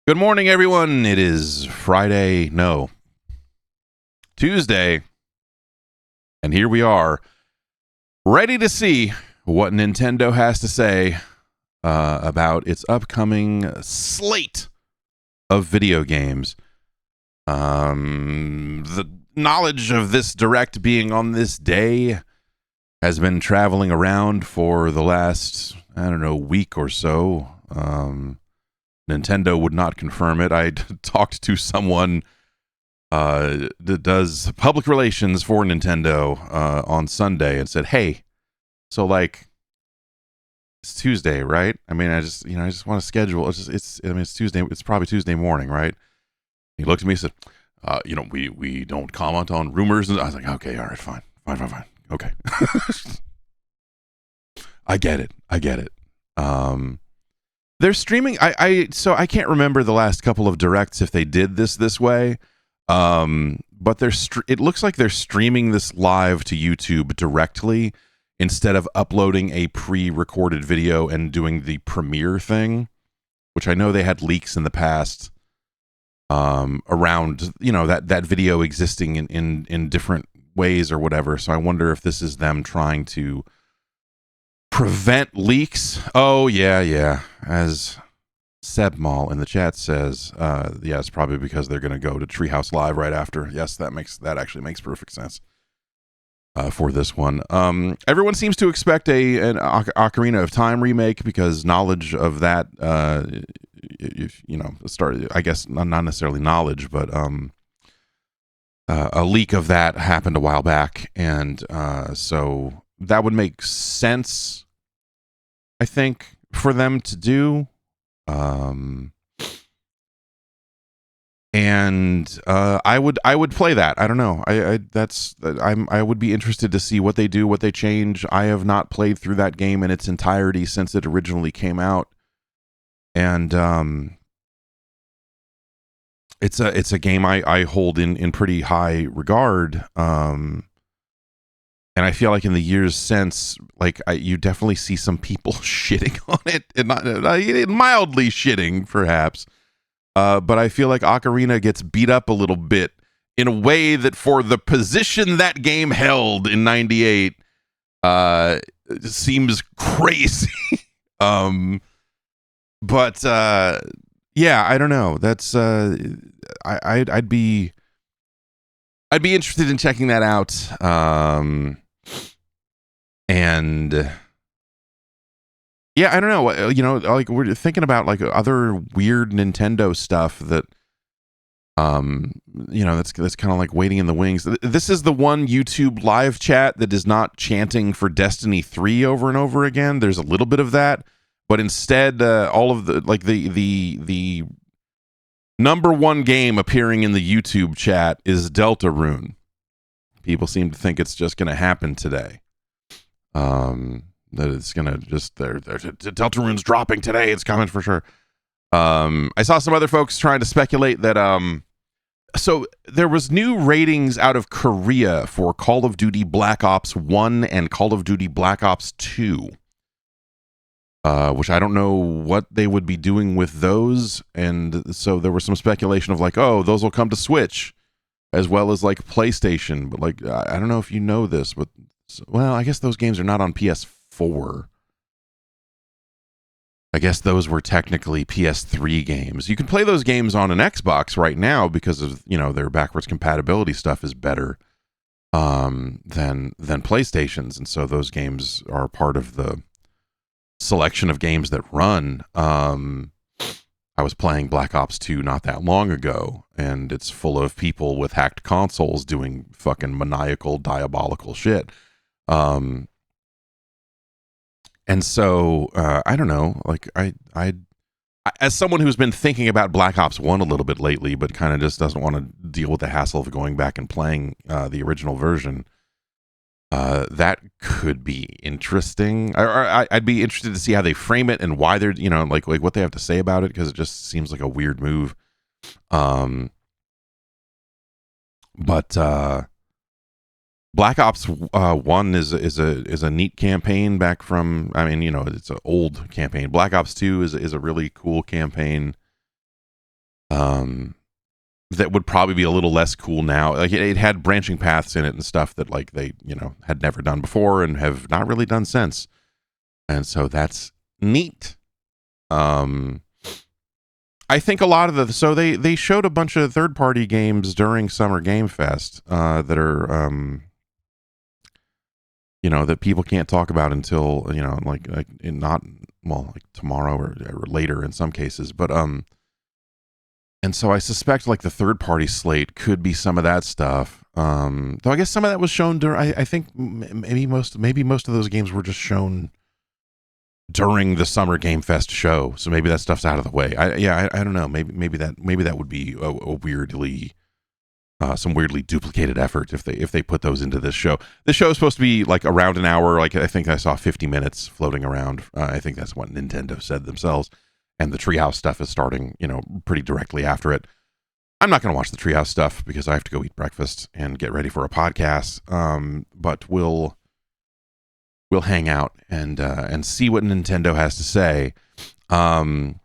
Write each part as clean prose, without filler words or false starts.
Good morning, everyone. It is Friday, no, Tuesday, and here we are, ready to see what Nintendo has to say about its upcoming slate of video games. The knowledge of this direct being on this day has been traveling around for the last, week or so. Nintendo would not confirm it. I talked to someone that does public relations for Nintendo on Sunday and said, "Hey, so like it's Tuesday, right? I mean, I just want to schedule. It's Tuesday. It's probably Tuesday morning, right?" He looked at me and said, we don't comment on rumors." And I was like, "Okay, all right, fine. Okay." I get it. They're streaming. So I can't remember the last couple of directs if they did this way. But it looks like they're streaming this live to YouTube directly instead of uploading a pre-recorded video and doing the premiere thing, which I know they had leaks in the past around that video existing in different ways or whatever. So I wonder if this is them trying to prevent leaks. Oh yeah. As Seb Mall in the chat says, it's probably because they're going to go to Treehouse Live right after. Yes, that actually makes perfect sense for this one. Everyone seems to expect an Ocarina of Time remake because knowledge of that, started. I guess not necessarily knowledge, but a leak of that happened a while back, and so that would make sense, I think, for them to do. And I would play that. I don't know. I would be interested to see what they do, what they change. I have not played through that game in its entirety since it originally came out, and it's a game I hold in pretty high regard. And I feel like in the years since, you definitely see some people shitting on it, and not mildly shitting, perhaps. But I feel like Ocarina gets beat up a little bit in a way that, for the position that game held in '98, seems crazy. But I don't know. That's I'd be interested in checking that out. And I don't know. We're thinking about other weird Nintendo stuff that, that's kind of like waiting in the wings. This is the one YouTube live chat that is not chanting for Destiny 3 over and over again. There's a little bit of that, but instead, all of the number one game appearing in the YouTube chat is Deltarune. People seem to think it's just going to happen today. That it's gonna just Deltarune's dropping today. It's coming for sure. I saw some other folks trying to speculate that so there was new ratings out of Korea for Call of Duty Black Ops 1 and Call of Duty Black Ops 2, which I don't know what they would be doing with those. And so there was some speculation of those will come to Switch as well as PlayStation. But I don't know if you know this, but I guess those games are not on PS4. I guess those were technically PS3 games. You can play those games on an Xbox right now because of their backwards compatibility stuff is better than PlayStation's, and so those games are part of the selection of games that run. I was playing Black Ops 2 not that long ago, and it's full of people with hacked consoles doing fucking maniacal, diabolical shit. And so I don't know. I as someone who's been thinking about Black Ops 1 a little bit lately, but kind of just doesn't want to deal with the hassle of going back and playing the original version, that could be interesting. I'd be interested to see how they frame it and why they're what they have to say about it, because it just seems like a weird move. But Black Ops 1 is a neat campaign back from, it's an old campaign. Black Ops 2 is a really cool campaign. that would probably be a little less cool now. Like it had branching paths in it and stuff that like they had never done before and have not really done since, and so that's neat. I think a lot of they showed a bunch of third party games during Summer Game Fest that are that people can't talk about until like not like tomorrow or later in some cases, but and so I suspect like the third party slate could be some of that stuff. Though I guess some of that was shown during. I think maybe most of those games were just shown during the Summer Game Fest show. So maybe that stuff's out of the way. I don't know. Maybe that would be a weirdly some weirdly duplicated effort if they put those into this show. This show is supposed to be like around an hour. Like I think I saw 50 minutes floating around. I think that's what Nintendo said themselves. And the Treehouse stuff is starting, pretty directly after it. I'm not going to watch the Treehouse stuff because I have to go eat breakfast and get ready for a podcast. But we'll hang out and see what Nintendo has to say. And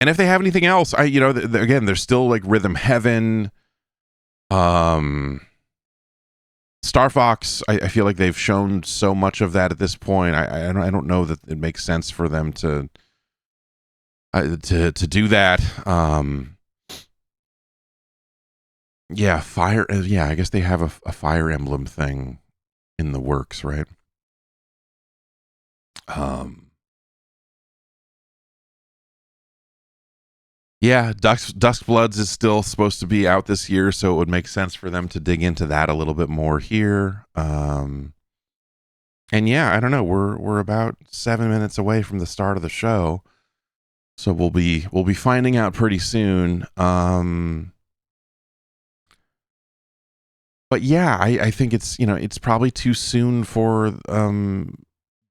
if they have anything else, again, there's still like Rhythm Heaven, Star Fox. I feel like they've shown so much of that at this point. I don't know that it makes sense for them to do that. Yeah, fire. Yeah, I guess they have a Fire Emblem thing in the works, right? Yeah, Duskbloods is still supposed to be out this year, so it would make sense for them to dig into that a little bit more here. And yeah, I don't know. We're about 7 minutes away from the start of the show, so we'll be finding out pretty soon. But yeah, I think it's probably too soon for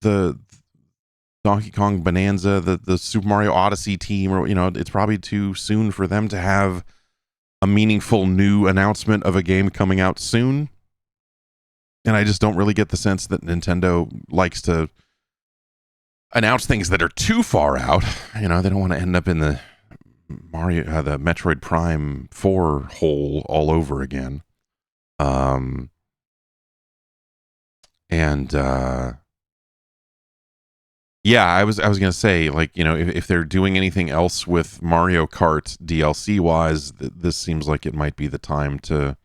the Donkey Kong Bonanza, the Super Mario Odyssey team, or it's probably too soon for them to have a meaningful new announcement of a game coming out soon. And I just don't really get the sense that Nintendo likes to announce things that are too far out. They don't want to end up in the the Metroid Prime 4 hole all over again. Yeah, I was gonna say, like, if they're doing anything else with Mario Kart DLC wise, this seems like it might be the time to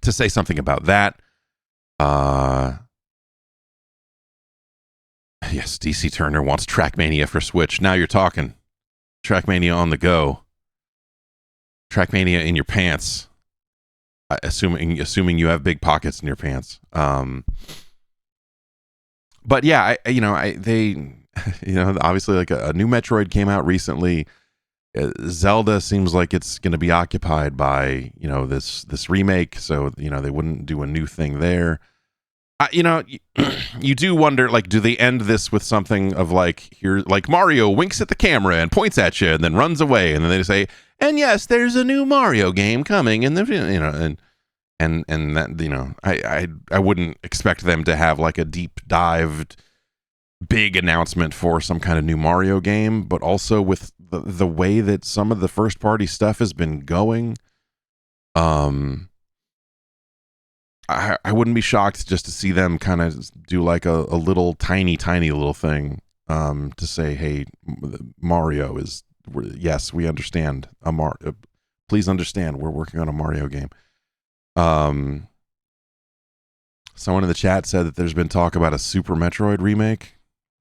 say something about that. Yes, DC Turner wants Trackmania for Switch. Now you're talking. Trackmania on the go. Trackmania in your pants. Assuming you have big pockets in your pants. But yeah, they obviously like a new Metroid came out recently. Zelda seems like it's going to be occupied by this remake, so they wouldn't do a new thing there. You do wonder, like, do they end this with something of like, here, like Mario winks at the camera and points at you and then runs away, and then they say, and yes, there's a new Mario game coming, and and that I wouldn't expect them to have like a deep dived big announcement for some kind of new Mario game, but also with the way that some of the first party stuff has been going, I wouldn't be shocked just to see them kind of do like a little tiny little thing to say, hey, Mario is, yes, we understand please understand we're working on a Mario game. Someone in the chat said that there's been talk about a Super Metroid remake.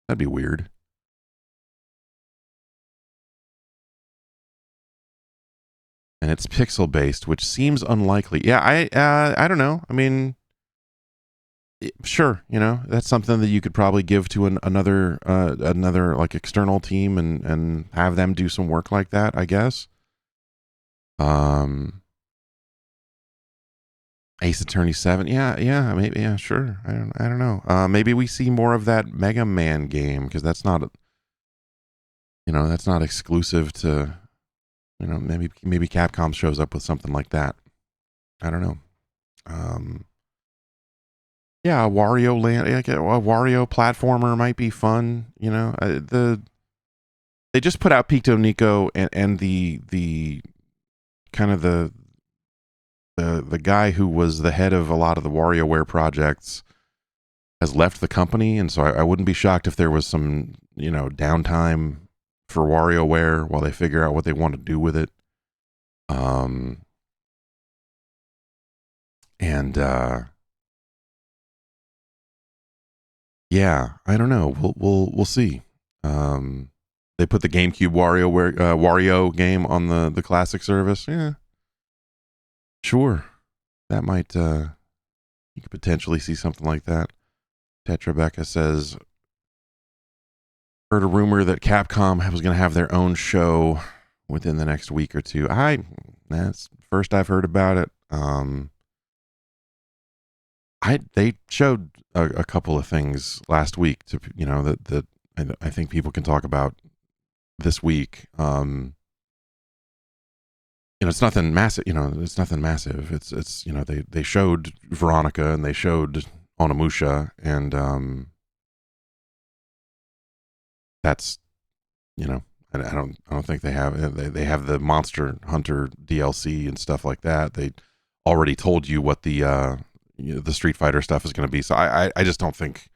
That'd be weird. And it's pixel based, which seems unlikely. Yeah, I don't know. I mean, sure, that's something that you could probably give to another like external team and have them do some work like that, I guess. Ace Attorney 7. Yeah, maybe, yeah, sure. I don't know. Maybe we see more of that Mega Man game, because that's not exclusive to, maybe Capcom shows up with something like that. I don't know. Yeah, a Wario land, like a Wario platformer might be fun. You know, they just put out Picto Nico, and the kind of the guy who was the head of a lot of the WarioWare projects has left the company, and so I wouldn't be shocked if there was some, you know, downtime for WarioWare while they figure out what they want to do with it. And yeah, I don't know. We'll see. They put the GameCube Wario game on the classic service. Yeah, sure. That might you could potentially see something like that. Tetrabecca says, heard a rumor that Capcom was going to have their own show within the next week or two. That's first I've heard about it. They showed a couple of things last week to, you know, that I think people can talk about this week. You know, it's nothing massive. You know, it's nothing massive. It's you know, they showed Veronica and they showed Onimusha, and that's, you know, I don't think they have the Monster Hunter DLC and stuff like that. They already told you what the Street Fighter stuff is going to be. So I just don't think,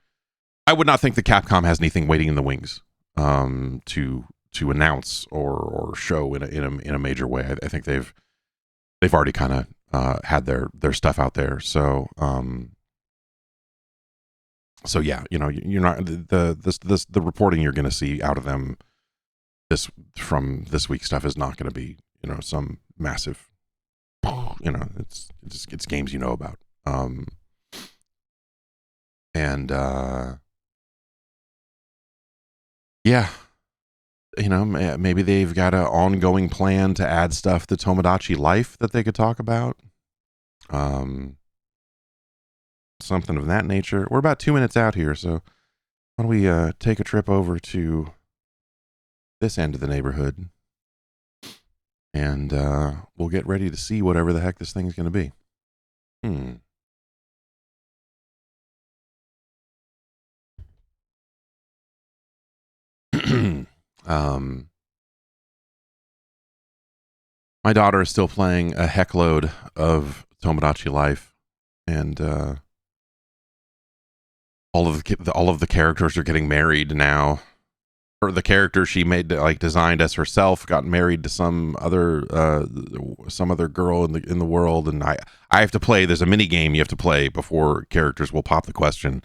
I would not think that Capcom has anything waiting in the wings to announce or show in a major way. I think they've already kind of had their stuff out there. So yeah, you know, you're not the reporting you're going to see out of them from this week's stuff is not going to be, you know, some massive, you know, it's games you know about. Yeah, you know, maybe they've got an ongoing plan to add stuff to Tomodachi Life that they could talk about. Something of that nature. We're about 2 minutes out here, so why don't we take a trip over to this end of the neighborhood, and we'll get ready to see whatever the heck this thing's going to be. My daughter is still playing a heckload of Tomodachi Life, and all of the characters are getting married now. Or the character she made, like, designed as herself, got married to some other girl in the world, and I have to play. There's a mini game you have to play before characters will pop the question,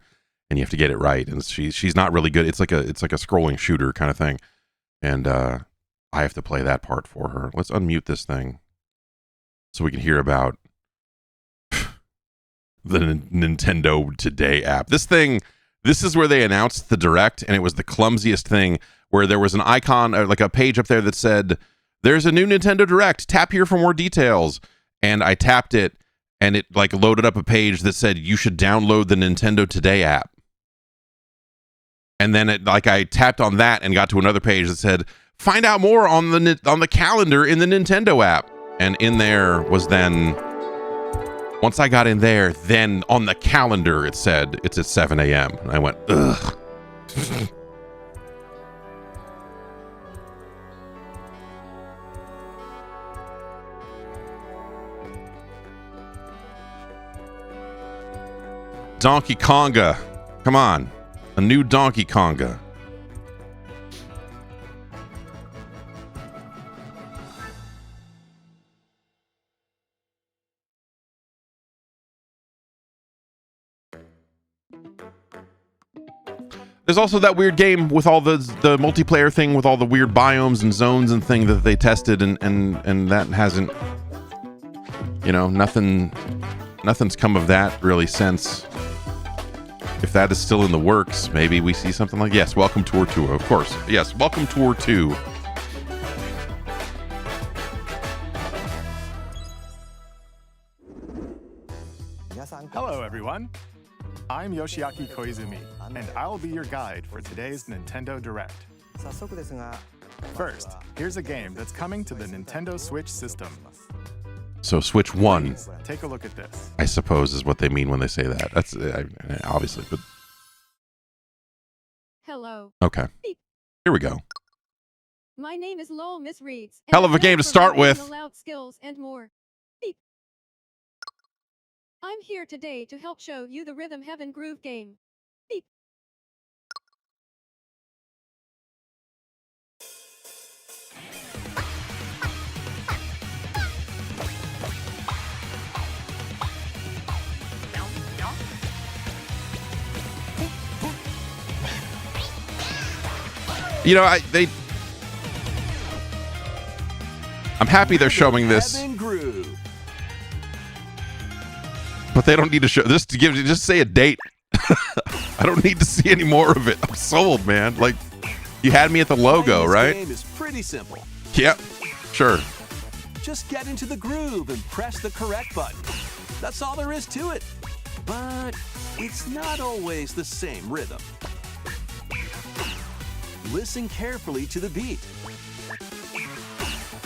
and you have to get it right. And she's not really good. It's like a scrolling shooter kind of thing, and I have to play that part for her. Let's unmute this thing so we can hear about the Nintendo Today app. This is where they announced the Direct, and it was the clumsiest thing, where there was an icon, or like a page up there that said, "There's a new Nintendo Direct. Tap here for more details." And I tapped it, and it like loaded up a page that said, "You should download the Nintendo Today app." And then I tapped on that and got to another page that said, "Find out more on the calendar in the Nintendo app." And in there was then, once I got in there, then on the calendar it said it's at 7 a.m. And I went, ugh. Donkey Konga. Come on. A new Donkey Konga. There's also that weird game with all the multiplayer thing with all the weird biomes and zones and thing that they tested, and that hasn't, you know, nothing's come of that really since. If that is still in the works, maybe we see something like, yes, Welcome Tour 2, of course. Yes, Welcome Tour 2. Hello, everyone. I'm Yoshiaki Koizumi, and I'll be your guide for today's Nintendo Direct. First, here's a game that's coming to the Nintendo Switch system. So Switch 1, Please, take a look at this. I suppose, is what they mean when they say that. That's obviously, but Hello. okay. Here we go. My name is Lowell Miss Reeds. Hell of a game to start with. Loud skills and more. Beep. I'm here today to help show you the Rhythm Heaven Groove game. Beep. You know, I'm happy they're showing this, but they don't need to show this to give. Just say a date. I don't need to see any more of it. I'm sold, man. Like, you had me at the logo, right? This game is pretty simple. Yep, sure. Just get into the groove and press the correct button. That's all there is to it. But it's not always the same rhythm. Listen carefully to the beat.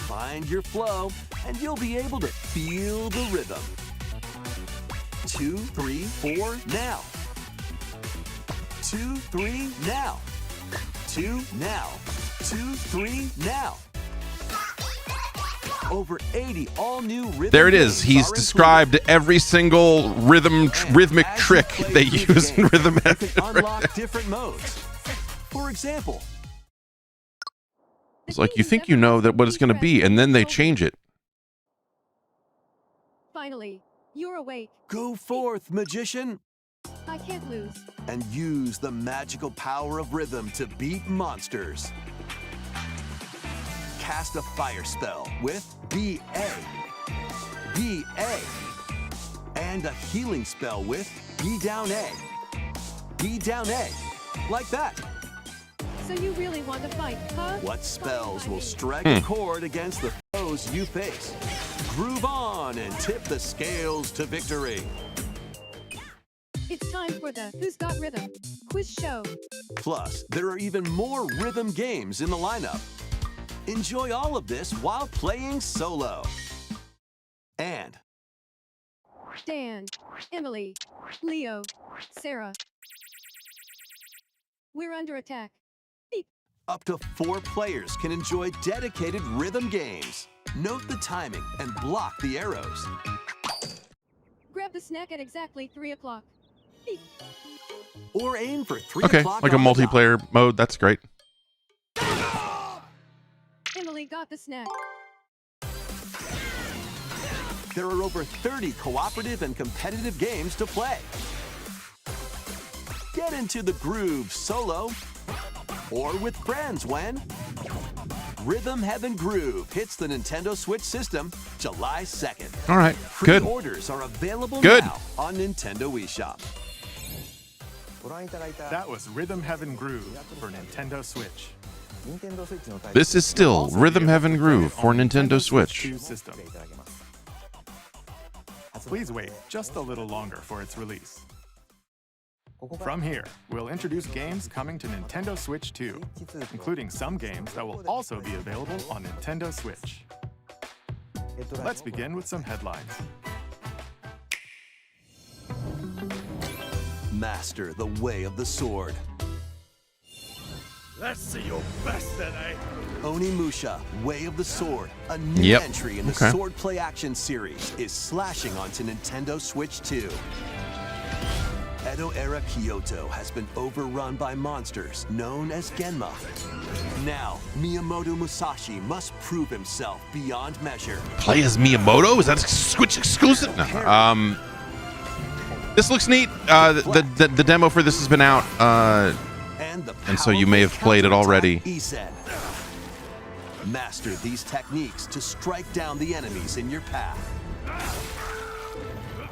Find your flow, and you'll be able to feel the rhythm. 2, 3, 4, now. 2, 3, now. 2, now. 2, 3, now. Over 80 all-new rhythm. There it is. games He's are described every single rhythmic As trick you play they through use the in game, Rhythm you Heaven. can unlock different modes. For example, It's like, you think you know that what it's going to be, and then they change it. Finally, you're awake. go forth, magician, I can't lose. and use the magical power of rhythm to beat monsters. Cast a fire spell with B.A. B.A. And a healing spell with B down A. B down A. Like that. So you really want to fight, huh? What spells will strike a chord against the foes you face? Groove on and tip the scales to victory. It's time for the Who's Got Rhythm quiz show. Plus, there are even more rhythm games in the lineup. Enjoy all of this while playing solo. And Dan, Emily, Leo, Sarah. We're under attack. Beep. up to 4 players can enjoy dedicated rhythm games. Note the timing and block the arrows. Grab the snack at exactly 3 o'clock. Beep. Or aim for 3 Okay, o'clock like a on the dot. multiplayer mode. That's great. Emily got the snack. There are over 30 cooperative and competitive games to play. Get into the groove solo or with friends when Rhythm Heaven Groove hits the Nintendo Switch system July 2nd. All right, good. Pre-orders are available Good. now on Nintendo eShop. That was Rhythm Heaven Groove for Nintendo Switch. This is still Rhythm Heaven Groove for Nintendo Switch. 2 system. Please wait just a little longer for its release. From here, we'll introduce games coming to Nintendo Switch 2, including some games that will also be available on Nintendo Switch. Let's begin with some headlines. Master the way of the sword. Let's see your best today. Onimusha, Way of the Sword, a new Yep. entry in the Okay. Sword Play Action series, is slashing onto Nintendo Switch 2. Edo-era Kyoto has been overrun by monsters known as Genma. Now, Miyamoto Musashi must prove himself beyond measure. Play as Miyamoto? Is that a Switch exclusive? No. This looks neat. The demo for this has been out. And so you may have played it already. Isen. Master these techniques to strike down the enemies in your path.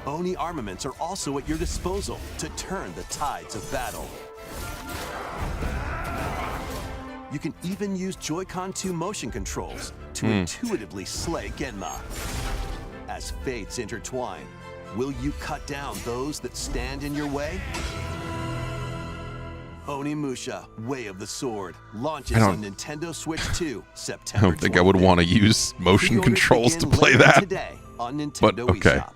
Oni armaments are also at your disposal to turn the tides of battle. You can even use Joy-Con 2 motion controls to intuitively slay Genma. As fates intertwine, will you cut down those that stand in your way? Onimusha, Way of the Sword, launches I on don't- Nintendo Switch 2, I September don't think I would 25th. want to use motion Pre-orders controls to begin play later that. today on Nintendo But, okay. eShop.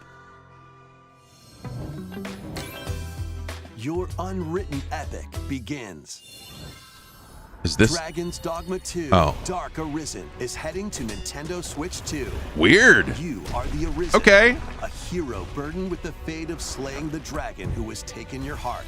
Your unwritten epic begins. Is this Dragon's Dogma 2 Oh. Dark Arisen is heading to Nintendo Switch 2. weird? You are the Arisen. Okay. A hero burdened with the fate of slaying the dragon who has taken your heart.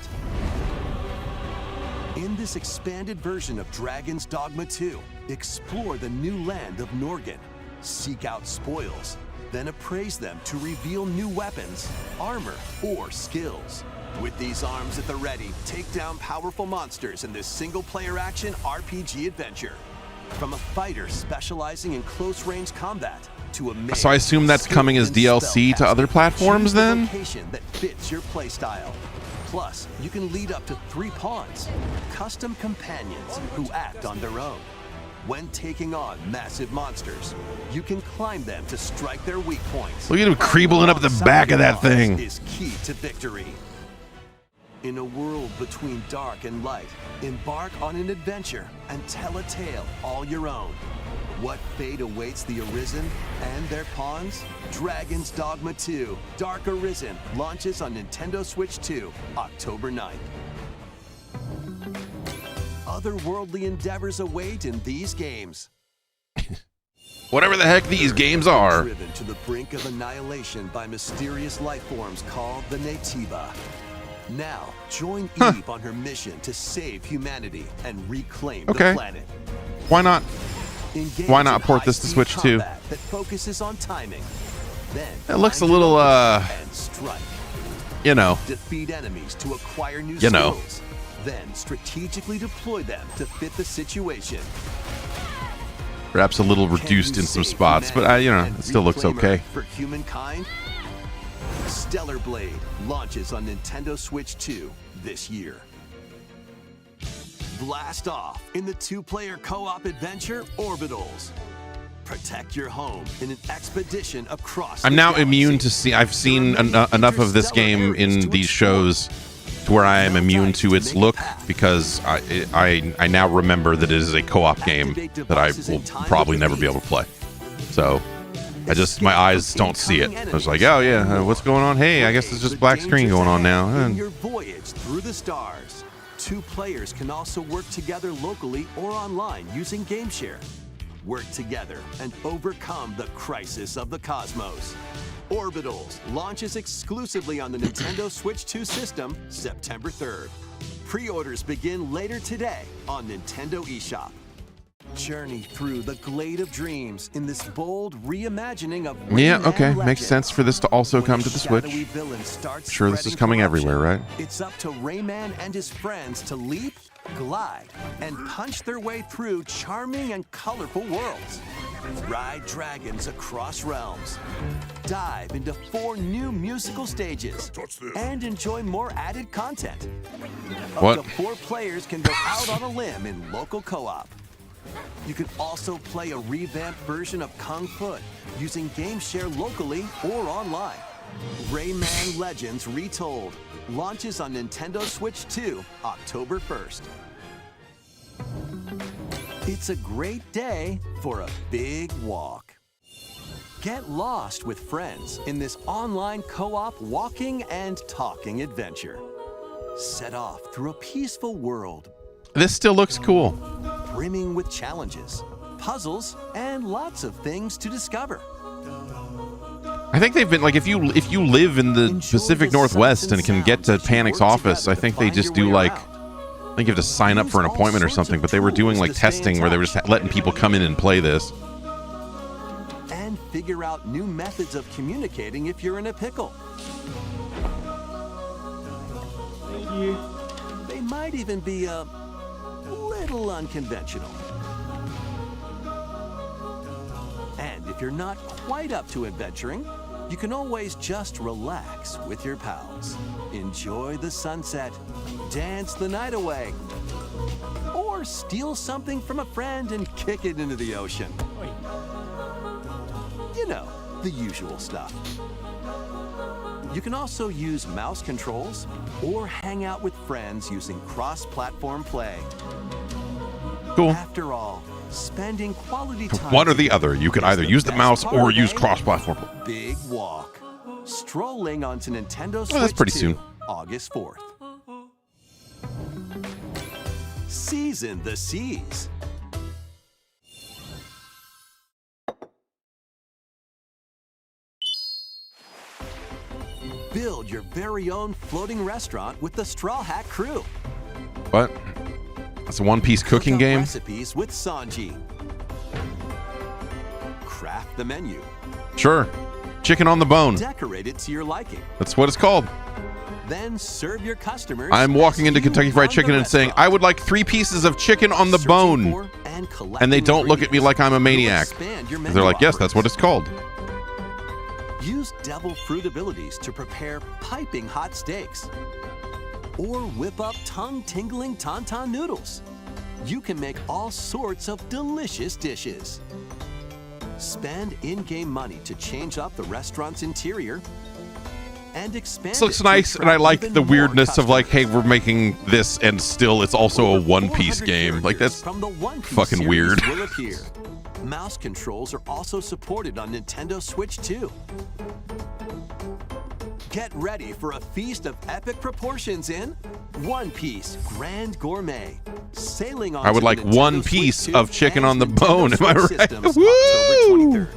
In this expanded version of Dragon's Dogma 2, explore the new land of Norgan, seek out spoils, then appraise them to reveal new weapons, armor, or skills. With these arms at the ready, take down powerful monsters in this single-player action RPG adventure. From a fighter specializing in close-range combat to a mage, So I assume that's coming as skilled in DLC to other spellcasting, platforms choose the then? location that fits your playstyle. Plus, you can lead up to 3 pawns, custom companions who act on their own. When taking on massive monsters, you can climb them to strike their weak points. Look at him creebling up the back of that thing. Is key to victory. In a world between dark and light, embark on an adventure and tell a tale all your own. What fate awaits the Arisen and their pawns? Dragon's Dogma 2 Dark Arisen launches on Nintendo Switch 2, October 9th. Otherworldly endeavors await in these games. Whatever the heck these games are. Driven to the brink of annihilation by mysterious life forms called the Nativa. Now, join Eve on her mission to save humanity and reclaim Okay. the planet. Why not? Engage Why not in port this to high-speed Switch 2? combat that focuses on timing. Then It looks a find little, your weapon and strike. You know. Defeat enemies to acquire new You know. skills. Then strategically deploy them to fit the situation. Perhaps a little Can reduced you in some save spots, but humanity and it still looks reclaim okay. Earth for humankind? Stellar Blade launches on Nintendo Switch 2 this year. Blast off in the 2-player co-op adventure Orbitals. Protect your home in an expedition across I'm the now galaxy. immune to see. I've seen enough of this game in these shows to where I am immune to its look because I now remember that it is a co-op game that I will probably never be able to play. So my eyes don't see it. I was like, oh yeah, what's going on? Hey, I guess it's just black screen going on now. In your voyage through the stars, 2 players can also work together locally or online using GameShare. Work together and overcome the crisis of the cosmos. Orbitals launches exclusively on the Nintendo Switch 2 system September 3rd. Pre-orders begin later today on Nintendo eShop. Journey through the Glade of Dreams in this bold reimagining of Yeah, Rayman okay, makes Legends. sense for this to also When come a to the shadowy Switch. villain starts Sure, this is spreading coming corruption, everywhere, right? It's up to Rayman and his friends to leap, glide, and punch their way through charming and colorful worlds. Ride dragons across realms. Dive into 4 new musical stages. And enjoy more added content. What? Up to 4 players can go out on a limb in local co-op. You can also play a revamped version of Kung Fu using GameShare locally or online. Rayman Legends Retold launches on Nintendo Switch 2, October 1st. It's a great day for a big walk. Get lost with friends in this online co-op walking and talking adventure. Set off through a peaceful world This still looks cool. brimming with challenges, puzzles, and lots of things to discover. I think they've been like if you live in the Enjoy Pacific the Northwest sights and and can get to sounds as you Panic's work office, together I to think they find just your do way like around. I think you have to sign up for an Use all appointment or sorts something, of but they were doing tools like to stay in testing where they were touch. just letting people come in and play this. And figure out new methods of communicating if you're in a pickle. They might even be a little unconventional. And if you're not quite up to adventuring, you can always just relax with your pals. Enjoy the sunset, dance the night away, or steal something from a friend and kick it into the ocean. You know, the usual stuff. You can also use mouse controls or hang out with friends using cross-platform play. Cool. After all, spending quality time One or the other. You can is either use the best mouse part or of use a cross-platform. Big walk. Strolling onto Nintendo Switch that's pretty 2, soon. August 4th. Season the seas. Build your very own floating restaurant with the Straw Hat Crew. What? That's a one-piece cooking Cook up game? Recipes with Sanji. Craft the menu. Sure. Chicken on the bone. Decorate it to your liking. That's what it's called. Then serve your customers. I'm walking into as you Kentucky Fried run Chicken the and saying, restaurant. I would like 3 pieces of chicken on the Searching bone. for and collecting And they don't look at me like I'm a maniac. You'll expand your They're menu like, yes, that's what it's called. Use devil fruit abilities to prepare piping hot steaks. Or whip up tongue-tingling tauntaun noodles. You can make all sorts of delicious dishes. Spend in-game money to change up the restaurant's interior and expand. This looks it to nice, and I attract like even the more weirdness of like, hey, customers. we're making this, and still it's also a Over one-piece 400 game. Like, characters that's from the One Piece fucking series weird. will appear. Mouse controls are also supported on Nintendo Switch 2. Get ready for a feast of epic proportions in One Piece Grand Gourmet. Sailing on I would like Nintendo one Switch piece 2 of chicken and on the Nintendo bone. Am I Switch right? Systems, Woo! October 23rd.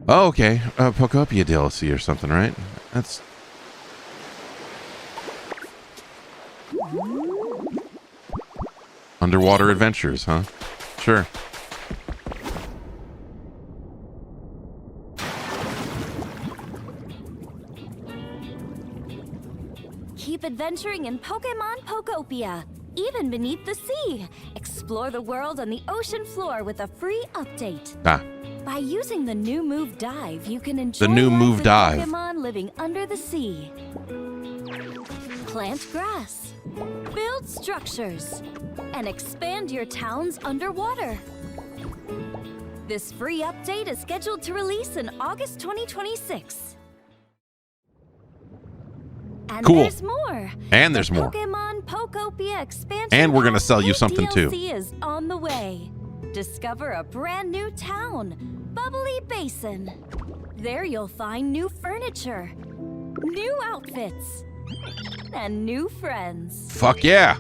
Oh, okay. Pokopia DLC or something, right? That's... Underwater adventures, huh? Sure. Keep adventuring in Pokemon Pokopia, even beneath the sea. Explore the world on the ocean floor with a free update. Ah. By using the new move Dive, you can enjoy new life move with Dive. Pokemon living under the sea. Plant grass, build structures, and expand your towns underwater. This free update is scheduled to release in August 2026. And Cool. there's more. And there's The more. Pokemon Pokopia expansion And we're gonna pack sell you paid something, too. DLC is on the way. Discover a brand new town, Bubbly Basin. There you'll find new furniture, new outfits, and new friends. Fuck yeah.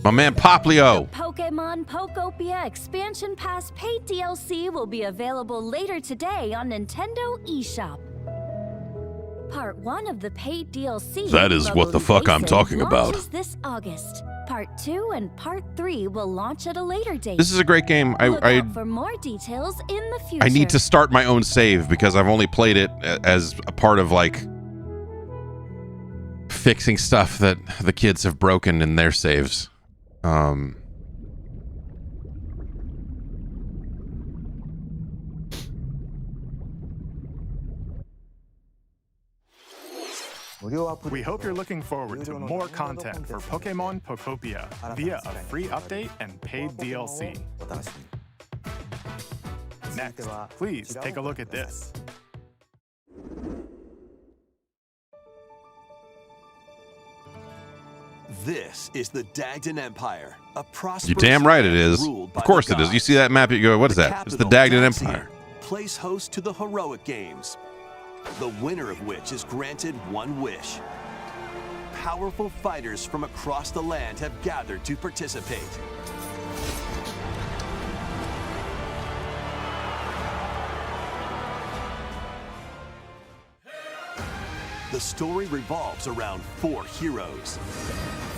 My man Poplio. Pokemon Pokopia Expansion Pass paid DLC will be available later today on Nintendo eShop. Part 1 of the paid DLC. That is what the fuck I'm Basin, talking about. launches this August. Part 2 and Part 3 will launch at a later date. This is a great game. Look out for more details in the future. I need to start my own save because I've only played it as a part of like fixing stuff that the kids have broken in their saves. We hope you're looking forward to more content for Pokemon Pokopia via a free update and paid DLC. Next, please take a look at this. This is the Dagdan Empire, a prosperous You're damn right it land is. ruled by Of course the it is. You gods. see that map, you go, what is The that? It's the capital, Dagdan Daxian, Empire. plays host to the heroic games, the winner of which is granted one wish. Powerful fighters from across the land have gathered to participate. The story revolves around 4 heroes.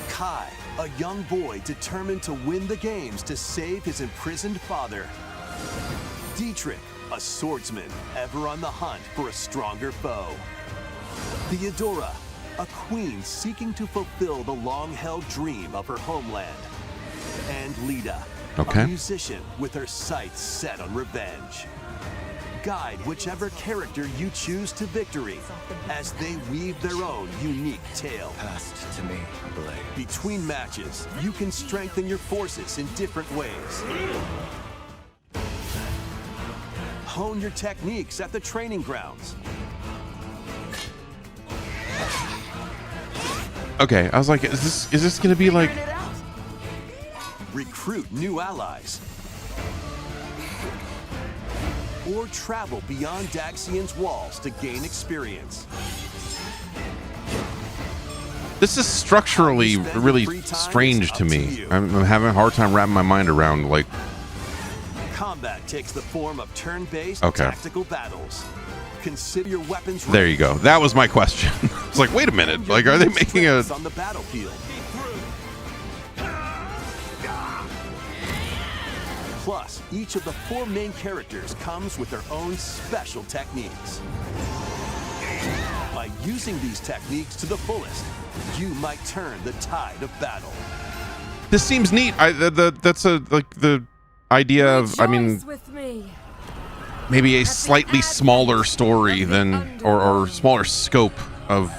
Kai, a young boy determined to win the games to save his imprisoned father. Dietrich, a swordsman ever on the hunt for a stronger foe. Theodora, a queen seeking to fulfill the long-held dream of her homeland. And Lita, Okay. a musician with her sights set on revenge. Guide whichever character you choose to victory as they weave their own unique tale. Passed to me, Blade. Between matches, you can strengthen your forces in different ways. hone your techniques at the training grounds. Okay, I was like, is this gonna be like? Recruit new allies. Or travel beyond Daxian's walls to gain experience. This is structurally really strange to me. I'm having a hard time wrapping my mind around like. Combat takes the form of turn-based Okay. tactical battles. Consider your weapons. There you go. That was my question. I was like, wait a minute. Like, are they making a? on the battlefield? Plus, each of the 4 main characters comes with their own special techniques. By using these techniques to the fullest, you might turn the tide of battle. This seems neat. That's a like the idea of. I mean, with me. maybe a slightly smaller story than or smaller scope of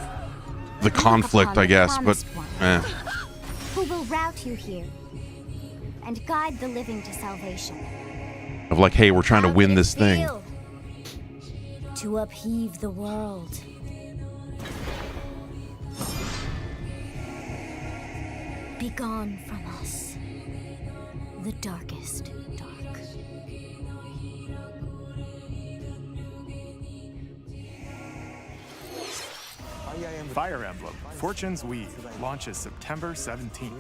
the conflict, I guess. But who will route you here and guide the living to salvation. of like, hey, we're trying to win this thing. To upheave the world. Begone from us, the darkest dark. Fire Emblem Fortune's Weave launches September 17th.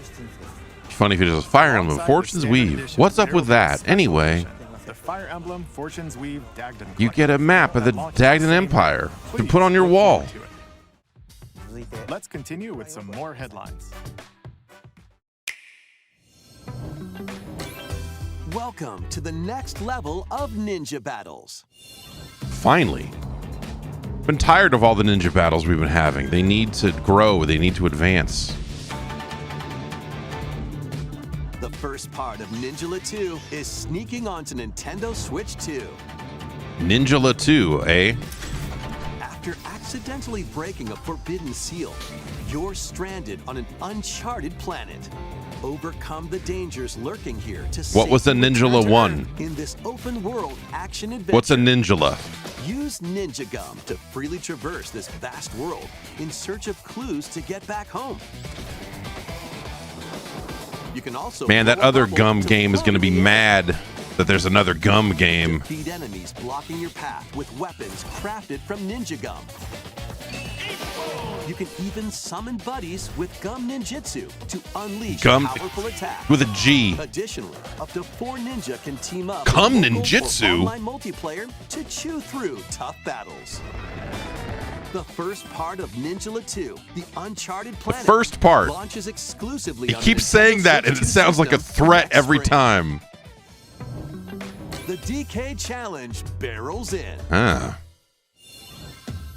Funny if it is Fire Emblem Alongside Fortune's the standard Weave. edition What's up with Zero that? Base Special Anyway, Edition, the Fire Emblem Fortune's Weave Dagden you get a Collection map of the that launches Dagden same Empire day. to Please put on your look wall. forward to it. Let's continue with some more headlines. Welcome to the next level of ninja battles. Finally. Been tired of all the ninja battles we've been having. They need to grow. They need to advance. The first part of Ninjala 2 is sneaking onto Nintendo Switch 2. Ninjala 2, eh? After accidentally breaking a forbidden seal, you're stranded on an uncharted planet. Overcome the dangers lurking here to What was a safely return Ninjala to 1? Earth in this open world action adventure. What's a Ninjala? Use Ninja Gum to freely traverse this vast world in search of clues to get back home. You can also Man, that blow a other bubble gum to game is float going to be in the air. mad that there's another gum game. Defeat enemies blocking your path with weapons crafted from Ninja Gum. You can even summon buddies with Gum Ninjutsu to unleash Gum- powerful attacks. With a G. Additionally, up to 4 ninja can team up Gum with local or Ninjutsu? online multiplayer to chew through tough battles. The first part of Ninjala 2, the Uncharted Planet, first part. launches exclusively He on keeps Nintendo saying that, and Switch it sounds like a system threat next every spring. time. The DK Challenge barrels in. Ah.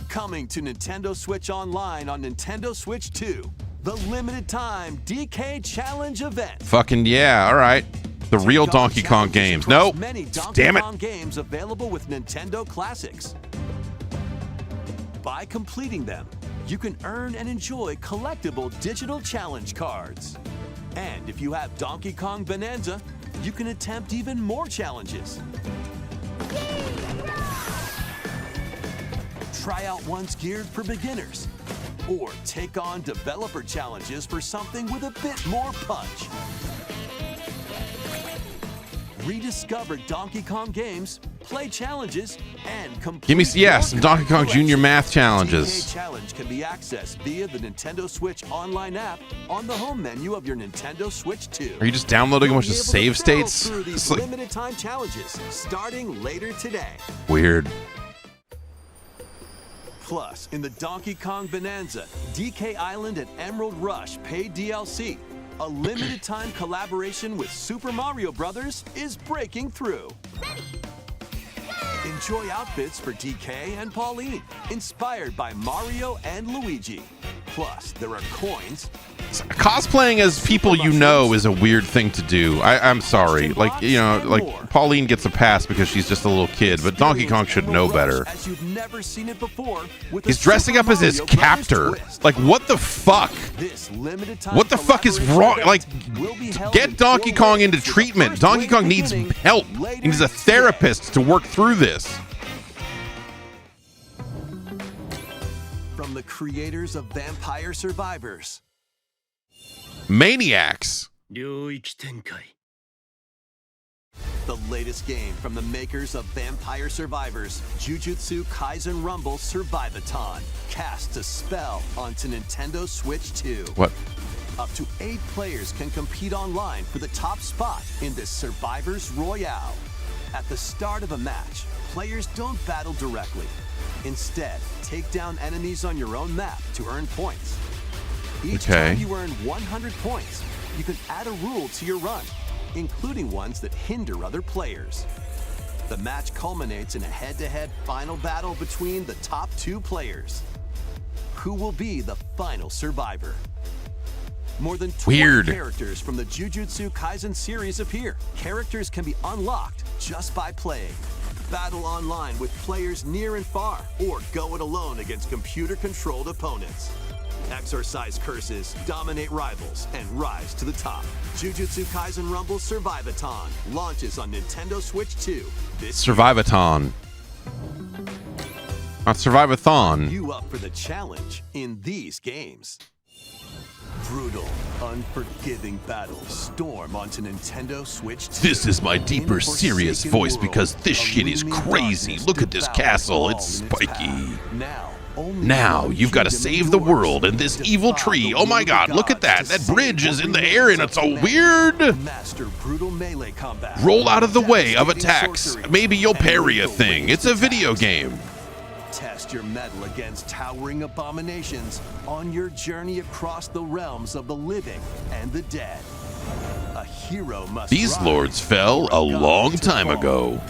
Coming to Nintendo Switch Online on Nintendo Switch 2, the limited time DK Challenge event. Fucking yeah, all right. The real Take on Donkey Kong challenges games. across Nope. Many Donkey Damn it. Kong games available with Nintendo Classics. By completing them, you can earn and enjoy collectible digital challenge cards. And if you have Donkey Kong Bonanza, you can attempt even more challenges. Try out ones geared for beginners, or take on developer challenges for something with a bit more punch. Rediscover Donkey Kong games, play challenges, and complete Give me your some Donkey Kong collection. Junior math DK challenges. Challenge can be accessed via the Nintendo Switch Online app on the home menu of your Nintendo Switch 2. Are you just downloading a bunch of You'll be able save to barrel states? through these It's like limited time challenges starting later today. weird. Plus, in the Donkey Kong Bonanza, DK Island and Emerald Rush paid DLC, a limited time collaboration with Super Mario Bros. Is breaking through. Enjoy outfits for DK and Pauline, inspired by Mario and Luigi. Plus, there are coins. Cosplaying as people you know is a weird thing to do. I'm sorry. Like, you know, like Pauline gets a pass because she's just a little kid, but Donkey Kong should know better. As you've never seen it before, with a He's dressing Super up as his Mario Brothers captor. twist. Like, what the fuck? This limited time What the fuck is wrong? Like, will be held get in Donkey 4 Kong ways, into with the treatment. first Donkey wave Kong needs beginning help. He later needs a today. therapist to work through this. From the creators of Vampire Survivors. Maniacs. The latest game from the makers of Vampire Survivors, Jujutsu Kaisen Rumble Survivathon, casts a spell onto Nintendo Switch 2. What? Up to 8 players can compete online for the top spot in this Survivors Royale. At the start of a match, players don't battle directly. Instead, take down enemies on your own map to earn points. Each time you earn 100 points, you can add a rule to your run, including ones that hinder other players. The match culminates in a head-to-head final battle between the top 2 players. Who will be the final survivor? More than 20 characters from the Jujutsu Kaisen series appear. Characters can be unlocked just by playing. Battle online with players near and far, or go it alone against computer-controlled opponents. Exorcise curses, dominate rivals, and rise to the top. Jujutsu Kaisen Rumble Survivathon launches on Nintendo Switch 2 this Survivathon. Not Survivathon. You up for the challenge in these games. Brutal, unforgiving battles storm onto Nintendo Switch 2. This is my deeper, serious voice because this shit is crazy. Look at this castle. It's spiky. Now, you've got to save the world and this evil tree. Oh my god, look at that. That bridge is in the air and it's all weird. Roll out of the way of attacks. Maybe you'll parry a thing. It's a video game. Test your mettle against towering abominations on your journey across the realms of the living and the dead. A hero must These rise lords fell for a god long to time fall. ago.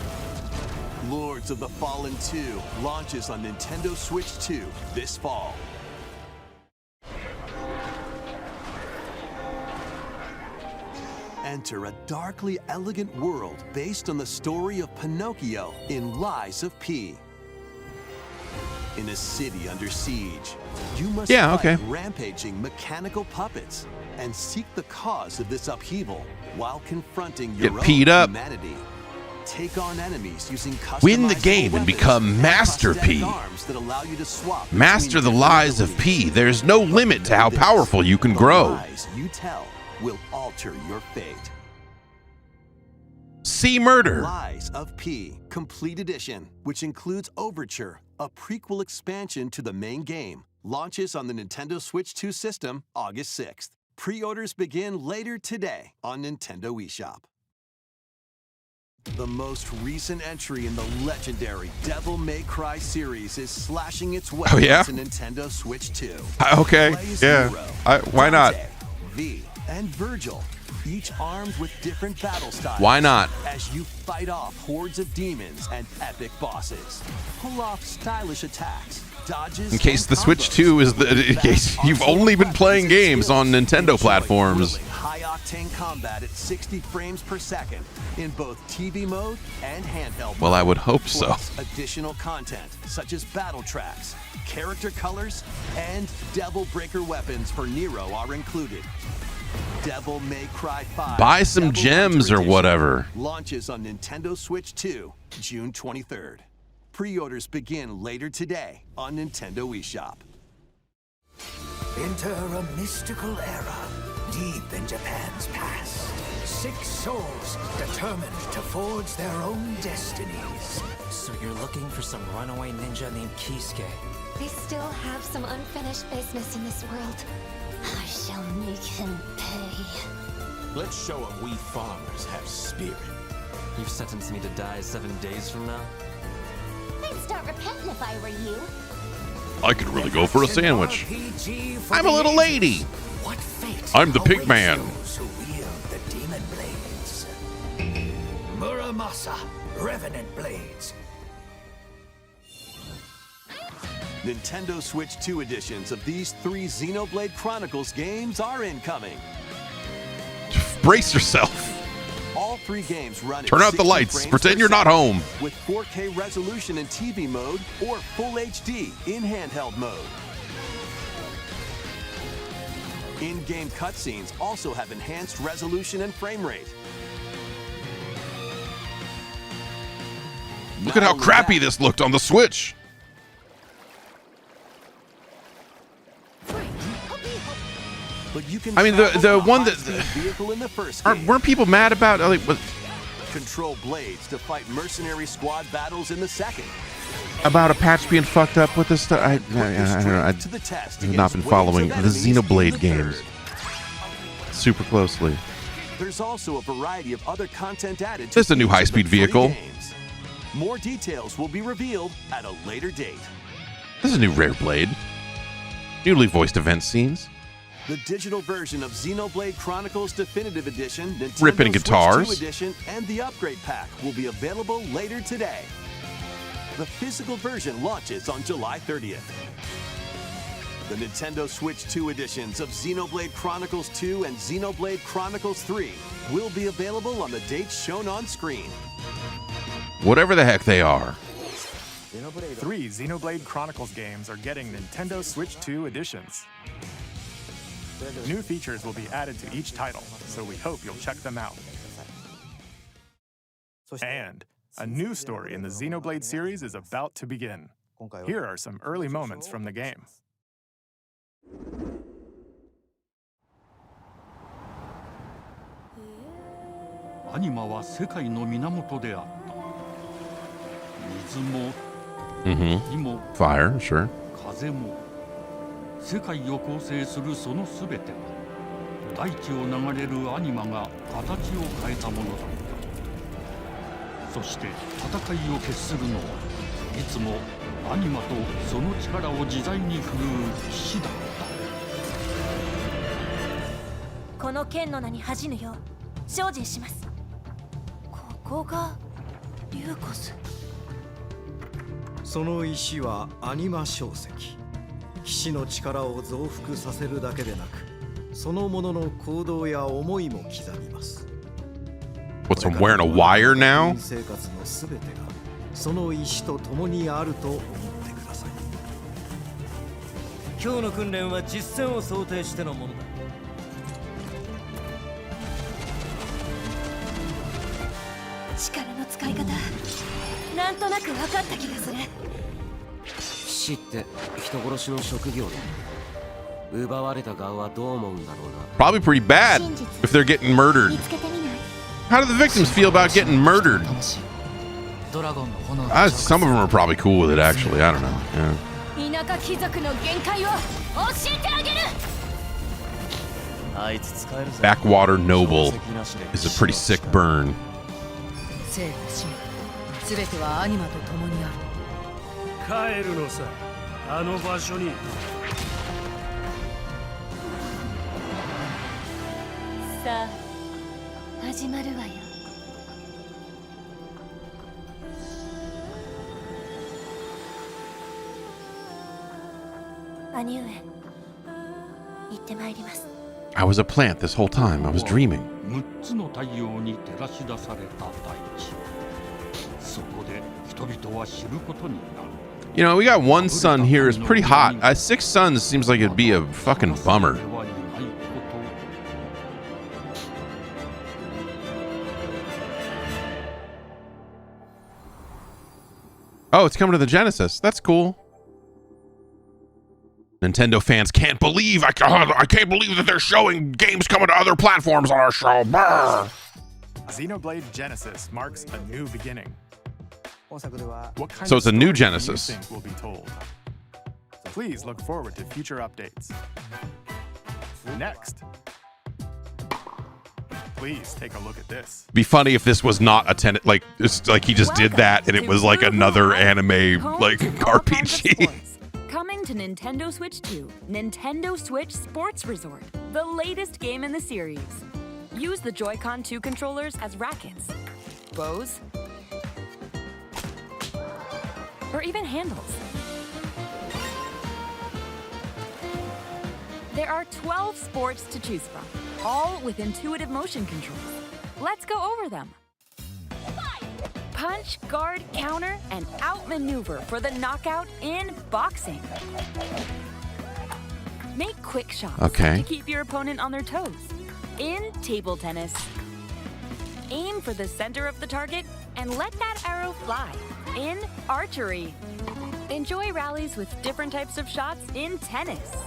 Lords of the Fallen 2 launches on Nintendo Switch 2 this fall. Enter a darkly elegant world based on the story of Pinocchio in Lies of P. In a city under siege, you must fight rampaging mechanical puppets and seek the cause of this upheaval while confronting your own humanity. Take on enemies using Win the game and become Master P. Master the lies of P. There's no limit to how powerful you can grow. The lies you tell will alter your fate. See Murder. Lies of P Complete Edition, which includes Overture, a prequel expansion to the main game, launches on the Nintendo Switch 2 system August 6th. Pre-orders begin later today on Nintendo eShop. The most recent entry in the legendary Devil May Cry series is slashing its way to Nintendo Switch 2. Okay, yeah. Why not? Dante, V, and Virgil, each armed with different battle styles. Why not? As you fight off hordes of demons and epic bosses. Pull off stylish attacks, dodges, In case the Switch 2 is in case you've only been playing games on Nintendo platforms. High-octane combat at 60 frames per second in both TV mode and handheld mode. Well, I would hope so. Plus, additional content such as battle tracks, character colors, and Devil Breaker weapons for Nero are included. Devil May Cry 5 Buy some Devil gems Hunter or Edition whatever. launches on Nintendo Switch 2, June 23rd. Pre-orders begin later today on Nintendo eShop. Enter a mystical era deep in Japan's past. 6 souls determined to forge their own destinies. So you're looking for some runaway ninja named Kisuke? They still have some unfinished business in this world. I shall make him pay. Let's show him we farmers have spirit. You've sentenced me to die 7 days from now? I'd start repenting if I were you. I could really go for a sandwich. RPG I'm a little lady. What fate I'm the pig awaits man. those who wield the demon blades? Muramasa, Revenant Blades. Nintendo Switch 2 editions of these 3 Xenoblade Chronicles games are incoming. Brace yourself. All 3 games run Turn at out the 60 lights. frames Pretend per you're not second home. With 4K resolution in TV mode or Full HD in handheld mode. In-game cutscenes also have enhanced resolution and frame rate. Look at how crappy this looked on the Switch. But you can I mean, the one that vehicle in the first game. weren't people mad about? Like, Control blades to fight mercenary squad battles in the second. about a patch being fucked up with this stuff? I don't know. I've not been following the Xenoblade games super closely. There's also a variety of other content added. This is a new high-speed vehicle. More details will be revealed at a later date. This is a new Rare Blade. Newly voiced event scenes. The digital version of Xenoblade Chronicles Definitive Edition, Nintendo Ripping Switch guitars. 2 Edition, and the Upgrade Pack will be available later today. The physical version launches on July 30th. The Nintendo Switch 2 editions of Xenoblade Chronicles 2 and Xenoblade Chronicles 3 will be available on the dates shown on screen. Whatever the heck they are. 3 Xenoblade Chronicles games are getting Nintendo Switch 2 editions. New features will be added to each title, so we hope you'll check them out. And a new story in the Xenoblade series is about to begin. Here are some early moments from the game. Fire, sure. 世界を構成するそのすべてが大地を流れるアニマが形を変えたものだったそして戦いを決するのはいつもアニマとその力を自在に振るう騎士だったこの剣の名に恥じぬよう精進します。ここがリューコス。その石はアニマ小石。騎士の力を増幅させるだけでなく、そのものの行動や思いも刻みます。 What's, I'm wearing a wire now? 生活のすべてがその石と共にあると思ってください。今日の訓練は実戦を想定してのものだ。力の使い方、なんとなく分かった気がする。騎士って人殺しの職業だ。奪われた側はどう思うんだろうな。 Probably pretty bad if they're getting murdered. How do the victims feel about getting murdered? Some of them are probably cool with it, actually. I don't know. Yeah. 田舎貴族の限界を教えてあげる。 Backwater Noble is a pretty sick burn. 生と死すべてはアニマと共にある。帰るのさ、あの場所に。さあ、始まるわよ。兄上、行ってまいります。 I was a plant this whole time. I was dreaming. 6つの太陽に照らし出された大地。そこで人々は知ることになる。 You know, we got one sun here. It's pretty hot. 6 suns seems like it'd be a fucking bummer. Oh, it's coming to the Genesis. That's cool. Nintendo fans can't believe I can't believe that they're showing games coming to other platforms on our show. Brr. Xenoblade Genesis marks a new beginning. What kind So it's a of new story do you Genesis. think will be told? Please look forward to future updates. Next, please take a look at this. Be funny if this was not a like it's like he just did that and it was like another anime like RPG. Coming to Nintendo Switch 2, Nintendo Switch Sports Resort, the latest game in the series. Use the Joy-Con 2 controllers as rackets, bows, or even handles. There are 12 sports to choose from, all with intuitive motion controls. Let's go over them. Punch, guard, counter, and outmaneuver for the knockout in boxing. Make quick shots to keep your opponent on their toes. In table tennis, aim for the center of the target and let that arrow fly. In archery, enjoy rallies with different types of shots in tennis.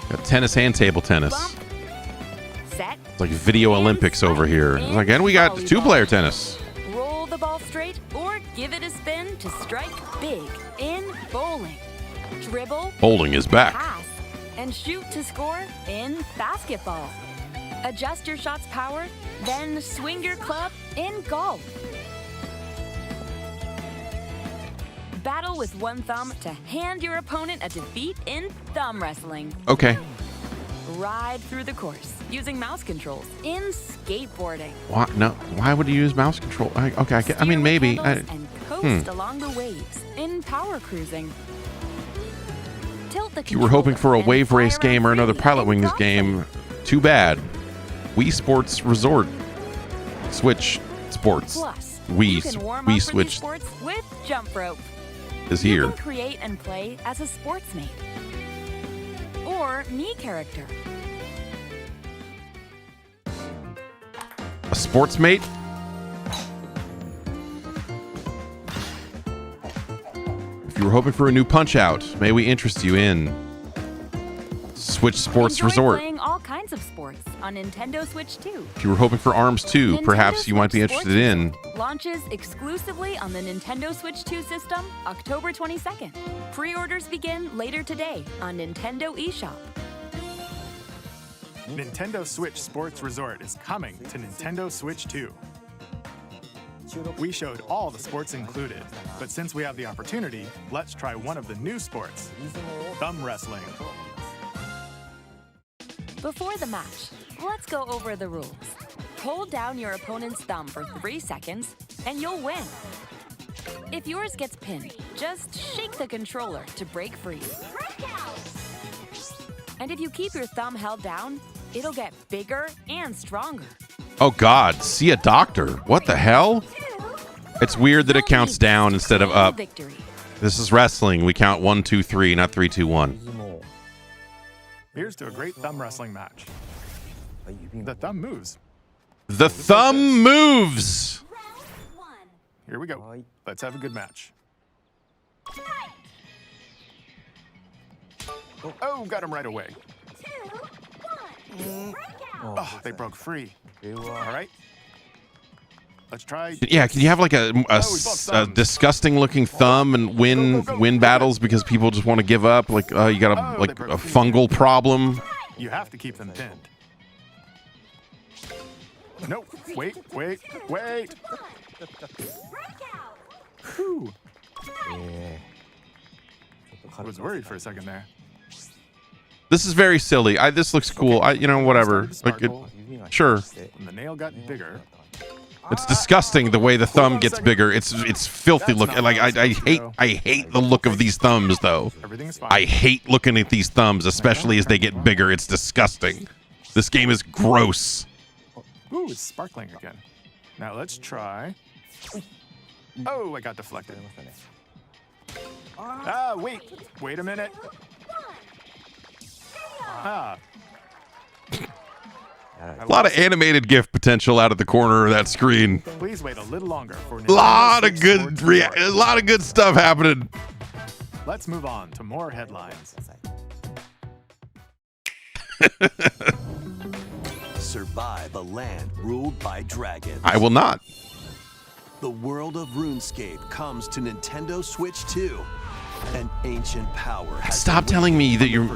Got tennis and table tennis. Bump, set, It's like video Olympics over here. Like, and we got two-player tennis. roll the ball straight or give it a spin to strike big. In bowling, dribble, Bowling is back. pass, and shoot to score in basketball. Adjust your shot's power, then swing your club in golf. Battle with one thumb to hand your opponent a defeat in thumb wrestling. Okay. Ride through the course using mouse controls in skateboarding. Why? No. Why would you use mouse control? I mean, maybe. And coast along the waves in power cruising. Tilt the If you were hoping for a controller wave and race fly game or around another freely Pilot in Wings crossing. game, too bad. Wii Sports Resort. Switch Sports. Plus, you can warm Wii up for Switch these sports with jump rope. is You here. can create and play as a sportsmate or me character. A sportsmate? If you were hoping for a new Punch-Out, may we interest you in Switch Sports Enjoy Resort. playing all kinds of sports on Nintendo Switch 2. If you were hoping for Arms 2, Nintendo perhaps you might be Switch interested in Sports launches exclusively on the Nintendo Switch 2 system October 22nd. Pre-orders begin later today on Nintendo eShop. Nintendo Switch Sports Resort is coming to Nintendo Switch 2. We showed all the sports included, but since we have the opportunity, let's try one of the new sports, thumb wrestling. Before the match, let's go over the rules. Hold down your opponent's thumb for 3 seconds, and you'll win. If yours gets pinned, just shake the controller to break free. And if you keep your thumb held down, it'll get bigger and stronger. Oh God, see a doctor. What the hell? It's weird that it counts down instead of up. Victory. This is wrestling. We count 1, 2, 3, not 3, 2, 1. Here's to a great thumb wrestling match. The thumb moves. The thumb moves. Here we go. Let's have a good match. Oh, got him right away. Oh, they broke free. All right. Let's try. Yeah, can you have like a disgusting looking thumb and win battles because people just want to give up? Like you got a fungal problem. You have to keep them pinned. No, wait. Whew. I was worried for a second there. This is very silly. This looks cool. Whatever. Like sure. When the nail got bigger. It's disgusting the way the thumb gets bigger. It's filthy looking. Like I hate the look of these thumbs though. I hate looking at these thumbs, especially as they get bigger. It's disgusting. This game is gross. Ooh, it's sparkling again. Now let's try. Oh, I got deflected. Ah, wait a minute. Ah. A lot of animated GIF potential out of the corner of that screen. Please wait a little longer for A lot of good stuff happening. Let's move on to more headlines. Survive a land ruled by dragons. I will not. The world of RuneScape comes to Nintendo Switch 2. An ancient power has Stop telling me that you're.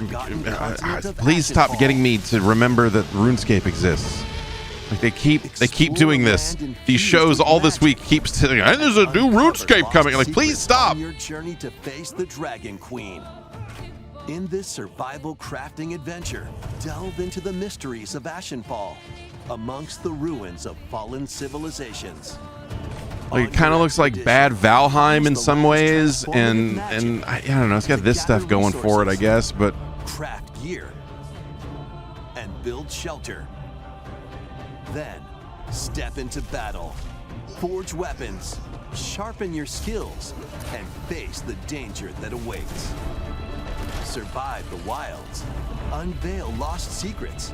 Please stop getting me to remember that RuneScape exists. Like they keep doing this. These shows all this week keeps saying, "And there's a new RuneScape coming." Like, please stop. On your journey to face the Dragon Queen. In this survival crafting adventure, delve into the mysteries of Ashenfall, amongst the ruins of fallen civilizations. Like, it kind of looks like bad Valheim in some ways, and I don't know. It's got this stuff going for it, I guess. But gear and build shelter. Then, step into battle, forge weapons, sharpen your skills, and face the danger that awaits. Survive the wilds, unveil lost secrets,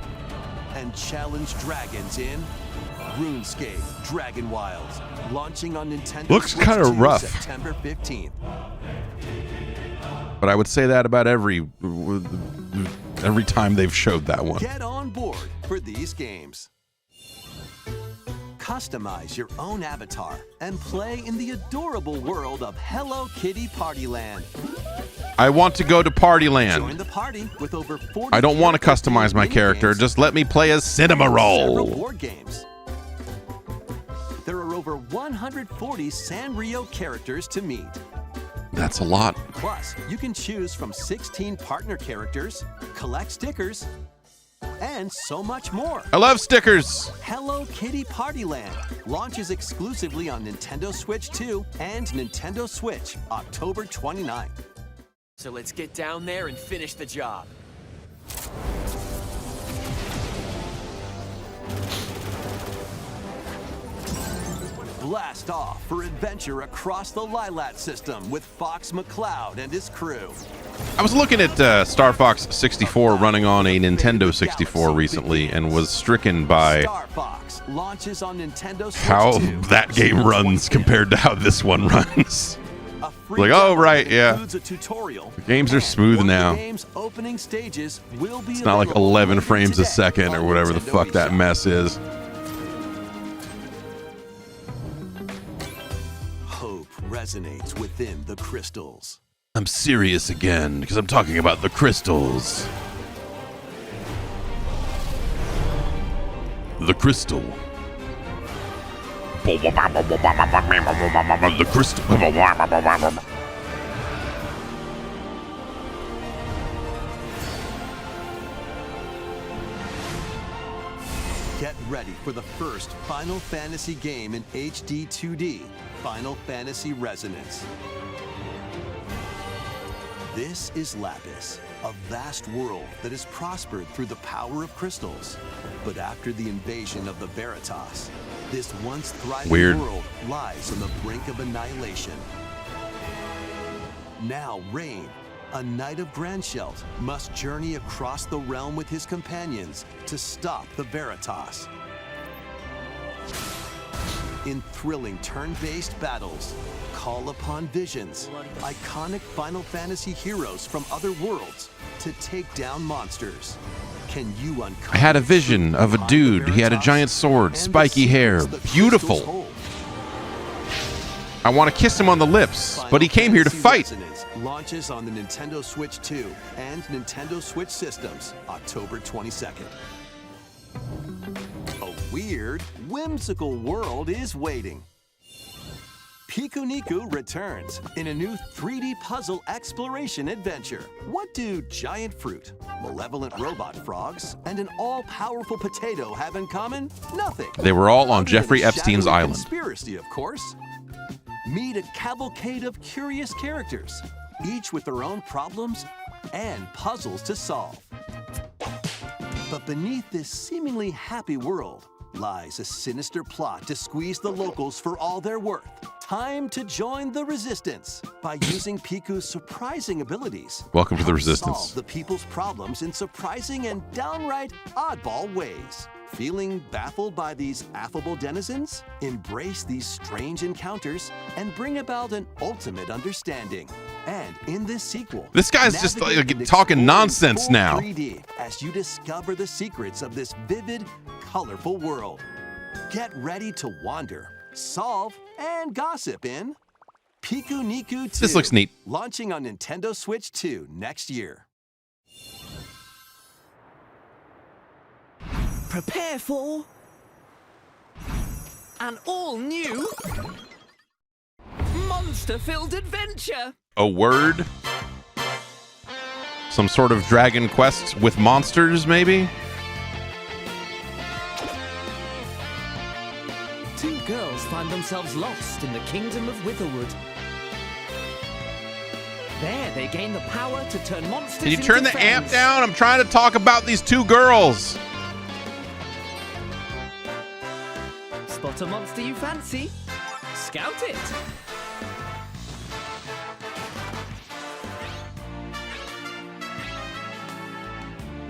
and challenge dragons in RuneScape Dragon Wilds, launching on Nintendo Looks Switch kind of 2 rough. September 15th. But I would say that about every time they've showed that one. Get on board for these games. Customize your own avatar and play in the adorable world of Hello Kitty Partyland. I want to go to Join Partyland. the party with over 40 I don't want to customize my character. Just let me play as Cinema several Roll. board games. There are over 140 Sanrio characters to meet. That's a lot. Plus, you can choose from 16 partner characters, collect stickers, and so much more. I love stickers. Hello Kitty Partyland launches exclusively on Nintendo Switch 2 and Nintendo Switch October 29th. So let's get down there and finish the job. Blast off for adventure across the Lilat system with Fox McCloud and his crew. I was looking at Star Fox 64 running on a Nintendo 64 recently and was stricken by Star Fox launches on Nintendo Switch how 2. that game runs compared to how this one runs. Like, oh, right, yeah. Includes a tutorial. The games are smooth One of now. the game's opening stages will be It's not like available 11 frames a today second or on whatever the Nintendo fuck that eShop. mess is. Hope resonates within the crystals. I'm serious again because I'm talking about the crystals. The crystal. The crystal. Get ready for the first Final Fantasy game in HD 2D, Final Fantasy Resonance. This is Lapis, a vast world that has prospered through the power of crystals. But after the invasion of the Veritas, this once thriving Weird. world lies on the brink of annihilation. Now Rain, a knight of Grandshelt, must journey across the realm with his companions to stop the Veritas. In thrilling turn-based battles, call upon visions, iconic Final Fantasy heroes from other worlds to take down monsters. Can you uncover I had a vision of a dude. He had a giant sword, spiky hair, beautiful. I want to kiss him on the lips, but he came here to fight. Resonance launches on the Nintendo Switch 2 and Nintendo Switch systems October 22nd. A weird, whimsical world is waiting. Piku Niku returns in a new 3D puzzle exploration adventure. What do giant fruit, malevolent robot frogs, and an all-powerful potato have in common? Nothing. They were all on Other Jeffrey than a Epstein's shadowy island. Conspiracy, of course. Meet a cavalcade of curious characters, each with their own problems and puzzles to solve. But beneath this seemingly happy world lies a sinister plot to squeeze the locals for all they're worth. Time to join the resistance by using Piku's surprising abilities. Welcome to the Help resistance. Solve the people's problems in surprising and downright oddball ways. Feeling baffled by these affable denizens? Embrace these strange encounters and bring about an ultimate understanding. And in this sequel, This guy's just navigate like and talking explore nonsense full now. 3D as you discover the secrets of this vivid, colorful world. Get ready to wander, solve, and gossip in Piku Niku 2. This looks neat. Launching on Nintendo Switch 2 next year. Prepare for an all-new monster-filled adventure. A word? Some sort of Dragon Quest with monsters, maybe? Two girls find themselves lost in the kingdom of Witherwood. There, they gain the power to turn monsters Can you turn into the amp friends. down? I'm trying to talk about these two girls. Spot a monster you fancy? Scout it.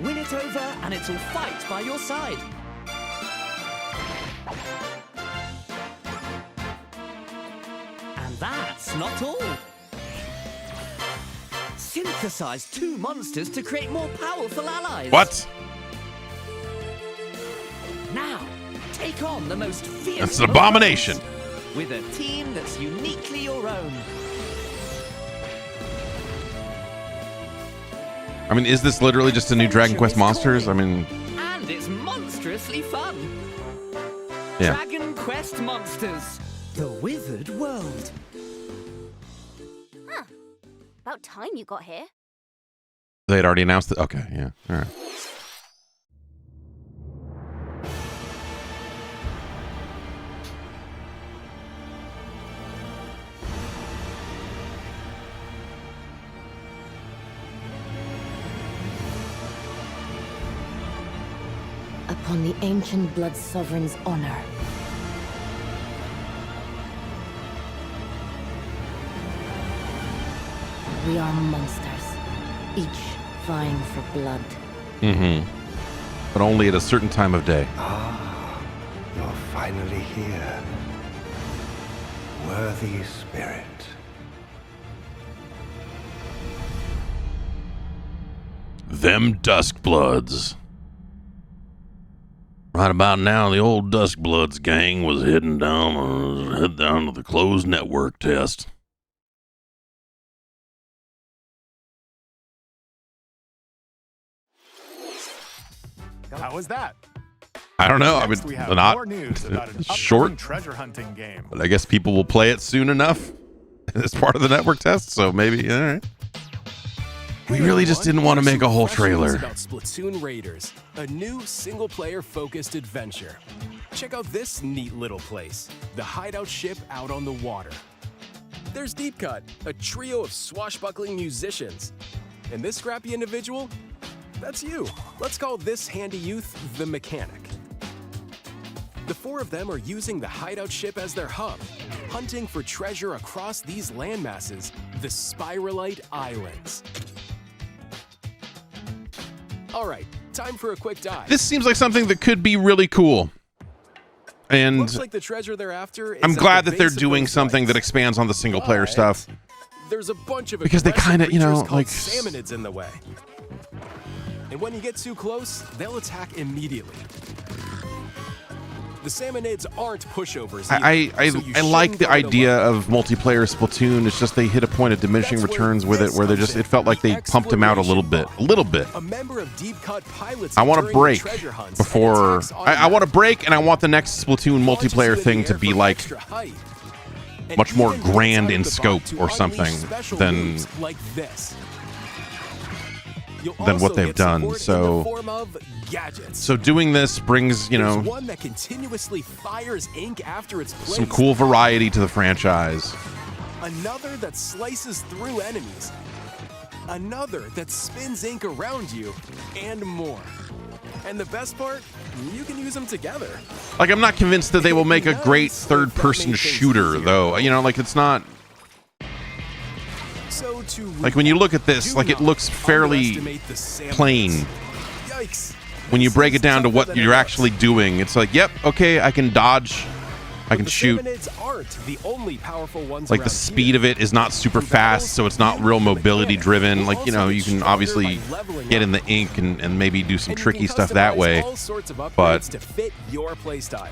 Win it over and it'll fight by your side. And that's not all. Synthesize two monsters to create more powerful allies. What? Now, take on the most fierce. That's an abomination. With a team that's uniquely your own. I mean, is this literally just a new Dragon Quest Monsters? I mean, And it's monstrously fun. yeah. Dragon Quest Monsters. The Wizard World. Huh. About time you got here. They had already announced it. Okay, yeah. All right. Upon the ancient blood sovereign's honor. We are monsters, each vying for blood. Mm-hmm. But only at a certain time of day. Ah, you're finally here. Worthy spirit. Them Duskbloods. Right about now, the old Duskbloods gang was heading down to the closed network test. How was that? I don't know. I Next, mean, we have not more news about an short, upcoming treasure hunting game. but I guess people will play it soon enough as part of the network test. So maybe, all right. We really just didn't want to make a whole trailer. About Splatoon Raiders, a new single-player focused adventure. Check out this neat little place, the hideout ship out on the water. There's Deep Cut, a trio of swashbuckling musicians. And this scrappy individual, that's you. Let's call this handy youth the mechanic. The four of them are using the hideout ship as their hub, hunting for treasure across these landmasses, the Spiralite Islands. All right, time for a quick dive. This seems like something that could be really cool. And Looks like the treasure they're after is I'm at glad the that they're base of doing those something that lights. expands on the single player stuff. There's a bunch of Because they aggressive kinda, you know, creatures called like- salmonids in the way. And when you get too close, they'll attack immediately. The salmonids aren't pushovers. I like the idea of multiplayer Splatoon. It's just they hit a point of diminishing returns with it where they just, it felt like they pumped him out a little bit. A member of Deep Cut pilots I want to during the break treasure hunts before, and attacks I want to break, and I want the next Splatoon multiplayer thing to be like much more grand in scope or something than like this. than what they've done. So doing this brings, you know, There's one that continuously fires ink after it's placed. some cool variety to the franchise. Another that slices through enemies. Another that spins ink around you, and more. And the best part, you can use them together. Like, I'm not convinced that they will make a great third-person shooter, though. You know, like, it's not... So to Like, when you look at this, like, it looks fairly plain. Yikes. When you break it down to what you're actually doing, it's like, yep, okay, I can dodge, I can shoot. Salmonids aren't the only powerful ones Like, the around speed of it is not super fast, so it's not real mobility-driven. Like, you know, you can obviously get in the ink and maybe do some tricky stuff that way. all sorts of upgrades But to fit your playstyle.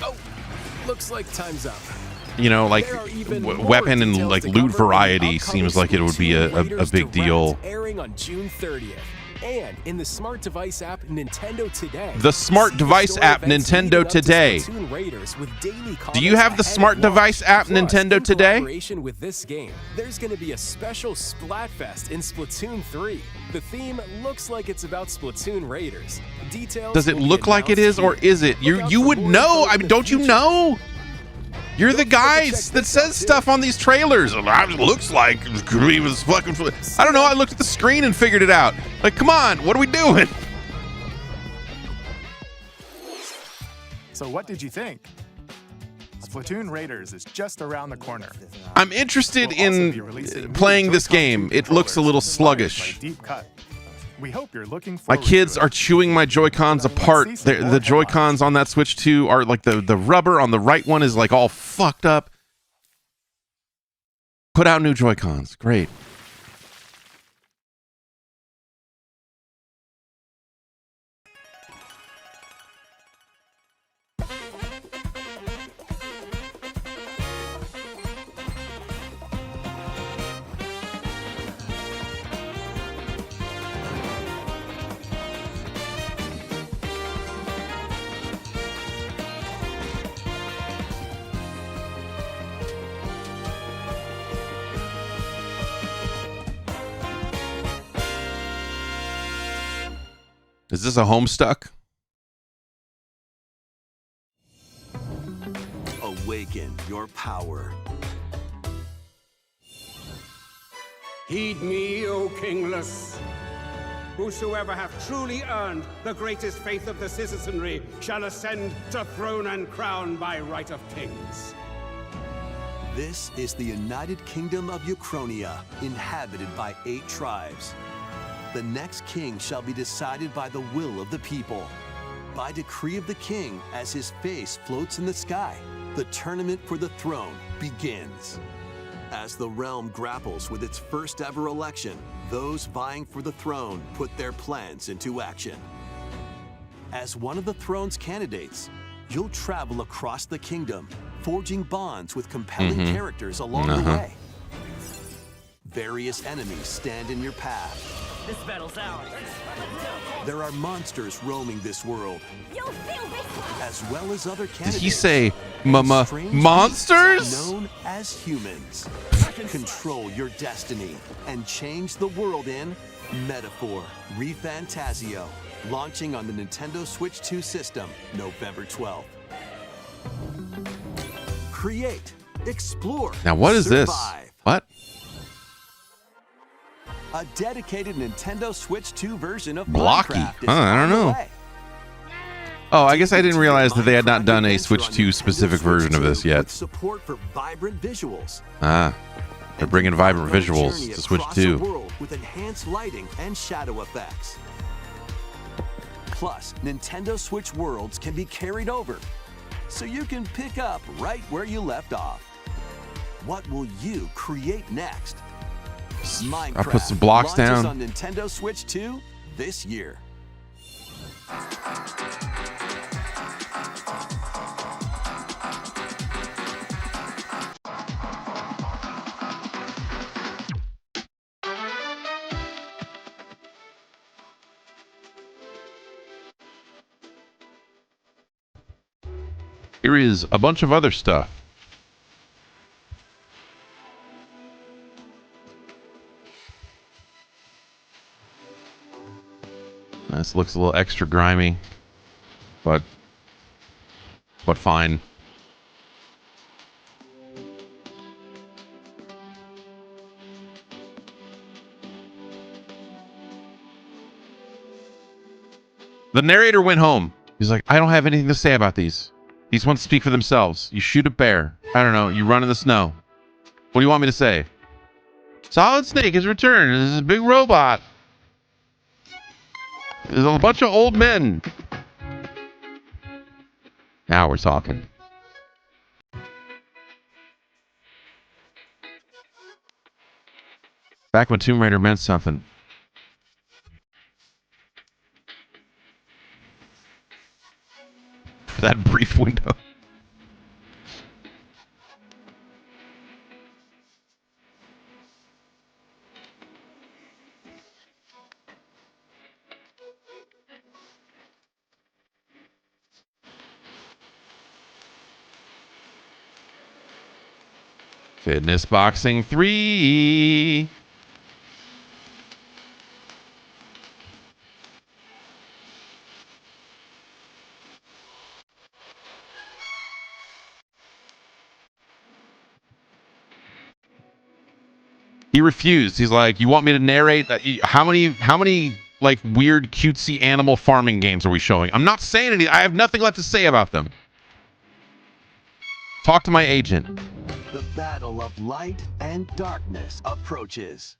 Oh, looks like time's up. you know, like weapon and like loot variety seems like it would be a big deal. Airing on June 30th. And in the smart device app Nintendo Today. The smart device app Nintendo Today. Do you have the smart device app Nintendo Today? In collaboration with this game, there's going to be a special Splatfest in Splatoon 3. The theme looks like it's about Splatoon Raiders. Details Does it will be look like it is, or is it? You would know. I mean, don't you know? You're the guys that says stuff on these trailers. It looks like he was fucking. I don't know. I looked at the screen and figured it out. Like, come on, what are we doing? So what did you think? Splatoon Raiders is just around the corner. I'm interested in playing this game. It looks a little sluggish. Deep cut. We hope you're looking My forward kids to it. are chewing my Joy-Cons apart. The Joy-Cons on that Switch 2 are like the rubber on the right one is like all fucked up. Put out new Joy-Cons. Great. Is this a Homestuck? Awaken your power. Heed me, O kingless. Whosoever hath truly earned the greatest faith of the citizenry shall ascend to throne and crown by right of kings. This is the United Kingdom of Uchronia, inhabited by 8 tribes. The next king shall be decided by the will of the people. By decree of the king, as his face floats in the sky, the tournament for the throne begins. As the realm grapples with its first ever election, those vying for the throne put their plans into action. As one of the throne's candidates, you'll travel across the kingdom, forging bonds with compelling characters along the way. Various enemies stand in your path. This battle's ours. There are monsters roaming this world, as well as other candidates. Did he say monsters? Known as humans. Control your destiny and change the world in Metaphor ReFantasio, launching on the Nintendo Switch 2 system November 12th. Create, explore, Now what is this? survive. What? A dedicated Nintendo Switch 2 version of Blocky? Minecraft is I don't on the know. way. Oh, I guess I didn't realize that they had not done a Switch 2 specific version of this yet. Support for vibrant visuals. Ah, they're bringing vibrant visuals Journey to Switch across a 2. world with enhanced lighting and shadow effects. Plus, Nintendo Switch worlds can be carried over, so you can pick up right where you left off. What will you create next? Minecraft I'll put some blocks launches down. on Nintendo Switch 2 this year. Here is a bunch of other stuff. This looks a little extra grimy, but fine. The narrator went home. He's like, I don't have anything to say about these. These ones speak for themselves. You shoot a bear. I don't know. You run in the snow. What do you want me to say? Solid Snake has returned. This is a big robot. There's a bunch of old men. Now we're talking. Back when Tomb Raider meant something. For that brief window. Fitness Boxing 3. He refused. He's like, you want me to narrate that? How many like weird cutesy animal farming games are we showing? I'm not saying anything. I have nothing left to say about them. Talk to my agent. The battle of light and darkness approaches.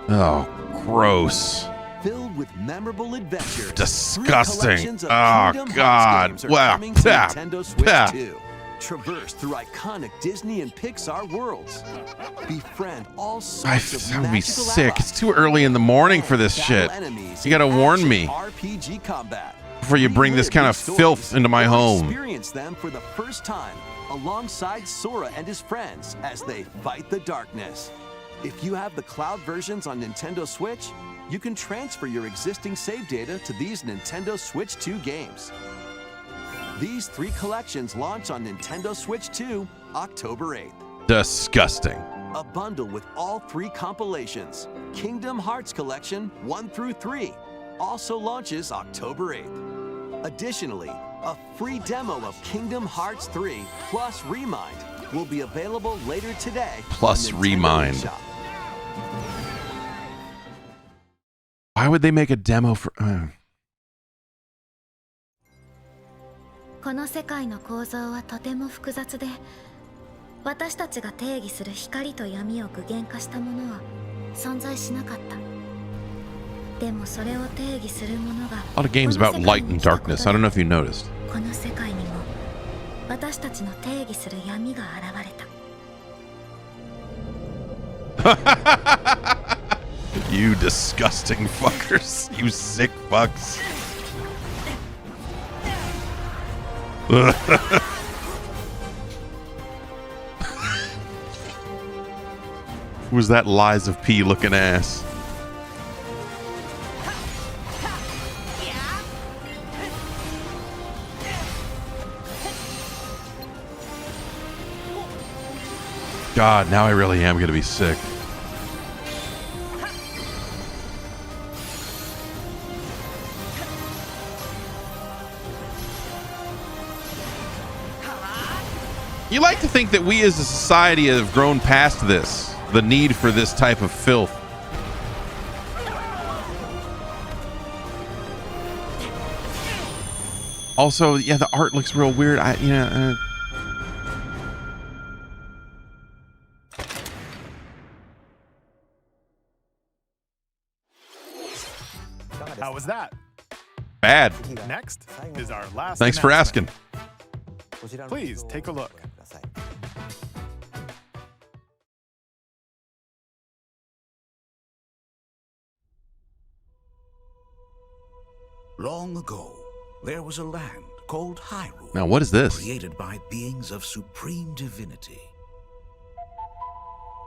Oh, gross. Filled with memorable adventures. Disgusting. Oh, God. Wow. Nintendo Switch 2. Traverse through iconic Disney and Pixar worlds. Befriend all sorts of That would be magical sick. allies. It's too early in the morning for this shit. You gotta warn me RPG combat. before you bring this kind of filth into my home. Experience them for the first time alongside Sora and his friends as they fight the darkness. If you have the cloud versions on Nintendo Switch, you can transfer your existing save data to these Nintendo Switch 2 games. These 3 collections launch on Nintendo Switch 2 October 8th. Disgusting. A bundle with all 3 compilations, Kingdom Hearts Collection 1 through 3, also launches October 8th. Additionally, a free demo of Kingdom Hearts 3 plus Remind will be available later today. Plus on Nintendo Remind. eShop. Why would they make a demo for... この世界の構造はとても複雑で、私たちが定義する光と闇を具現化したものは存在しなかった。でもそれを定義するものが A lot of games about light and darkness. I don't know if you noticed. この世界にも私たちの定義する闇が現れた。You disgusting fuckers. You sick fucks. Who's that Lies of P looking ass? God, now I really am gonna be sick. You like to think that we as a society have grown past this, the need for this type of filth. Also, yeah, the art looks real weird. How was that? Bad. Next is our last. Thanks for asking. Please take a look. Long ago, there was a land called Hyrule. Now, what is this? Created by beings of supreme divinity.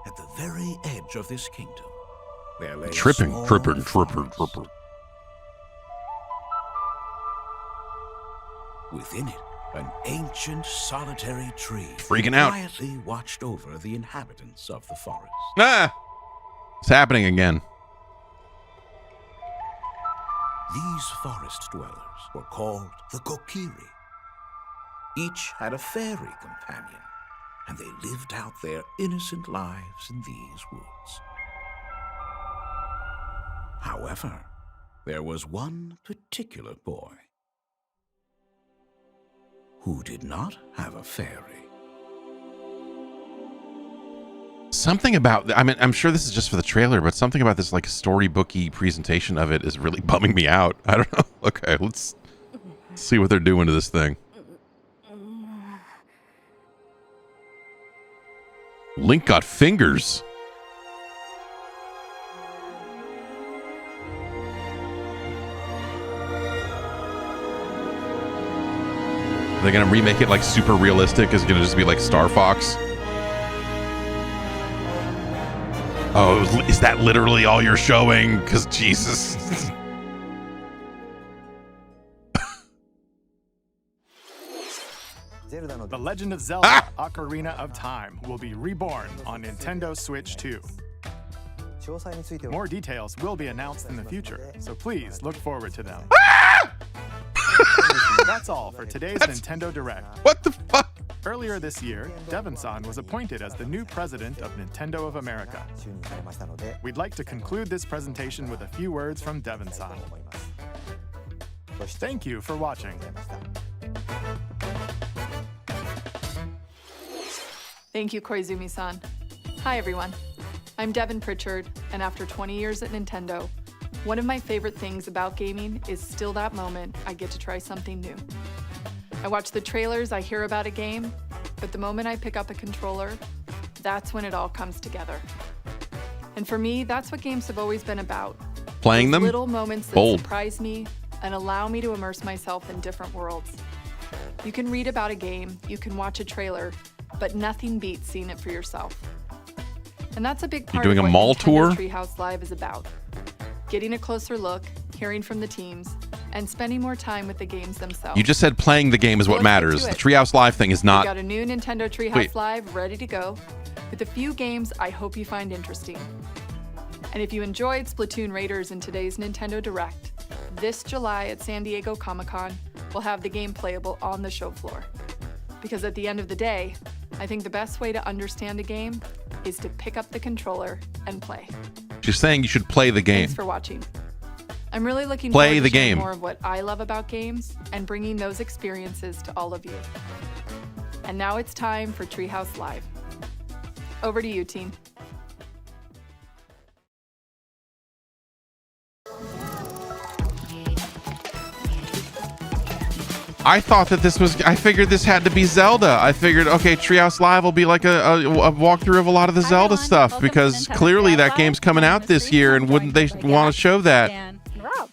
At the very edge of this kingdom, there lay Tripping. Within it, an ancient solitary tree Freaking out. quietly watched over the inhabitants of the forest. Ah! It's happening again. These forest dwellers were called the Kokiri. Each had a fairy companion, and they lived out their innocent lives in these woods. However, there was one particular boy who did not have a fairy. Something about, I mean, I'm sure this is just for the trailer, but something about this like storybooky presentation of it is really bumming me out. I don't know. Okay, let's see what they're doing to this thing. Link got fingers. Are they gonna remake it like super realistic? Is it gonna just be like Star Fox? Oh, is that literally all you're showing? Because Jesus. The Legend of Zelda Ocarina of Time will be reborn on Nintendo Switch 2. More details will be announced in the future, so please look forward to them. That's all for today's Nintendo Direct. What the fuck? Earlier this year, Devon-san was appointed as the new president of Nintendo of America. We'd like to conclude this presentation with a few words from Devon-san. Thank you for watching. Thank you, Koizumi-san. Hi, everyone. I'm Devin Pritchard, and after 20 years at Nintendo, one of my favorite things about gaming is still that moment I get to try something new. I watch the trailers, I hear about a game, but the moment I pick up a controller, that's when it all comes together. And for me, that's what games have always been about. Playing them? Little moments that Bold. surprise me and allow me to immerse myself in different worlds. You can read about a game, you can watch a trailer, but nothing beats seeing it for yourself. And that's a big part doing of a what mall Nintendo tour? Treehouse Live is about. Getting a closer look, hearing from the teams, and spending more time with the games themselves. You just said playing the game is what Let's get matters. to The it. Treehouse Live thing is We've not. got a new Nintendo Treehouse Wait. Live ready to go, with a few games I hope you find interesting. And if you enjoyed Splatoon Raiders in today's Nintendo Direct, this July at San Diego Comic-Con, we'll have the game playable on the show floor. Because at the end of the day, I think the best way to understand a game is to pick up the controller and play. She's saying you should play the game. Thanks for watching. I'm really looking Play forward the to sharing game. more of what I love about games and bringing those experiences to all of you. And now it's time for Treehouse Live. Over to you, team. I thought that this was. I figured this had to be Zelda. I figured, okay, Treehouse Live will be like a walkthrough of a lot of the Zelda stuff because clearly that game's coming out this year, and wouldn't they want to show that? Dan and Rob.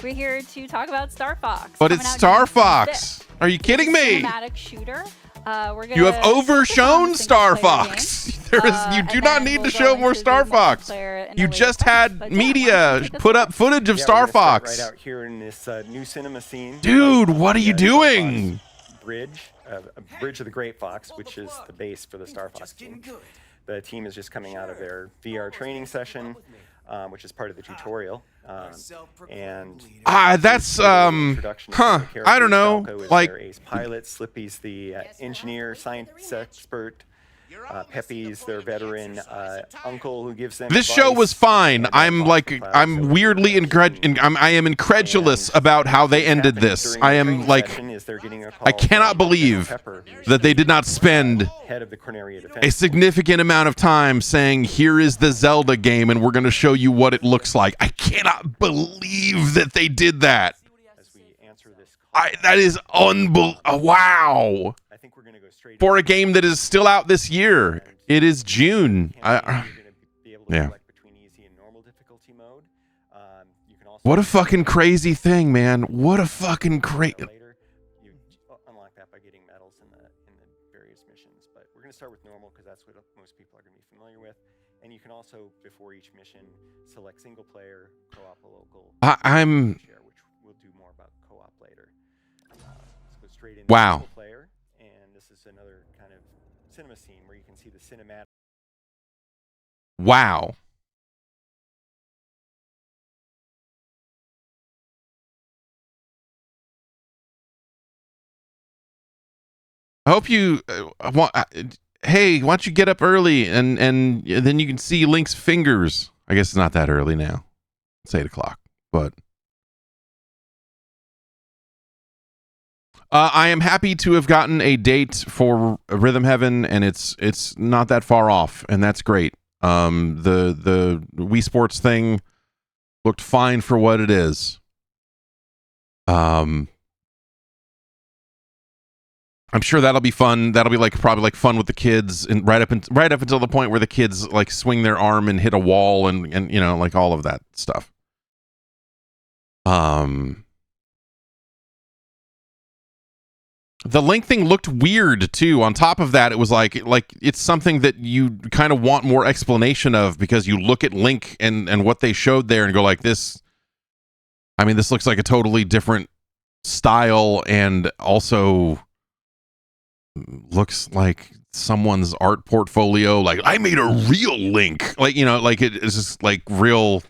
We're here to talk about Star Fox. But coming it's out Star June Fox. 5th. Are you kidding me? Cinematic shooter. We're You have gonna overshown Star single-player Fox. game. There is. You do not need to show more Star Fox. You just had media put up footage of Star Fox. Right out here in this new cinema scene. Dude, what are you doing? Bridge, a Bridge of the Great Fox, which is the base for the Star Fox team. The team is just coming out of their VR training session, which is part of the tutorial. And That's huh? I don't know. Falco is Like, their ace pilot. Slippy's the engineer, science expert. Pepe's their veteran uncle who gives them this show was fine. I'm weirdly I am incredulous about how they ended this. I am like, I cannot believe that they did not spend a significant amount of time saying, here is the Zelda game and we're going to show you what it looks like. I cannot believe that they did that. That is unbelievable. Wow. For a game that is still out this year. It is June. Yeah. What a fucking crazy thing, man. What a fucking crazy. Unlock that by getting medals in the various missions. But we're going to start with normal because that's what most people are going to be familiar with. And you can also, before each mission, select single player, co-op, or local. I'm. Which we'll do more about co-op later. Let's go straight into Wow. single player. And this is another kind of cinema scene where you can see the cinematic. Wow. I hope you hey, why don't you get up early and then you can see Link's fingers. I guess it's not that early now. It's 8 o'clock, but I am happy to have gotten a date for Rhythm Heaven, and it's not that far off, and that's great. The Wii Sports thing looked fine for what it is. I'm sure that'll be fun. That'll be probably fun with the kids, and right up until the point where the kids like swing their arm and hit a wall, and you know, like all of that stuff. The Link thing looked weird too. On top of that, it was like it's something that you kind of want more explanation of, because you look at Link and what they showed there and go like, this. I mean, this looks like a totally different style, and also looks like someone's art portfolio. Like, I made a real Link. Like, you know, like it's just like real.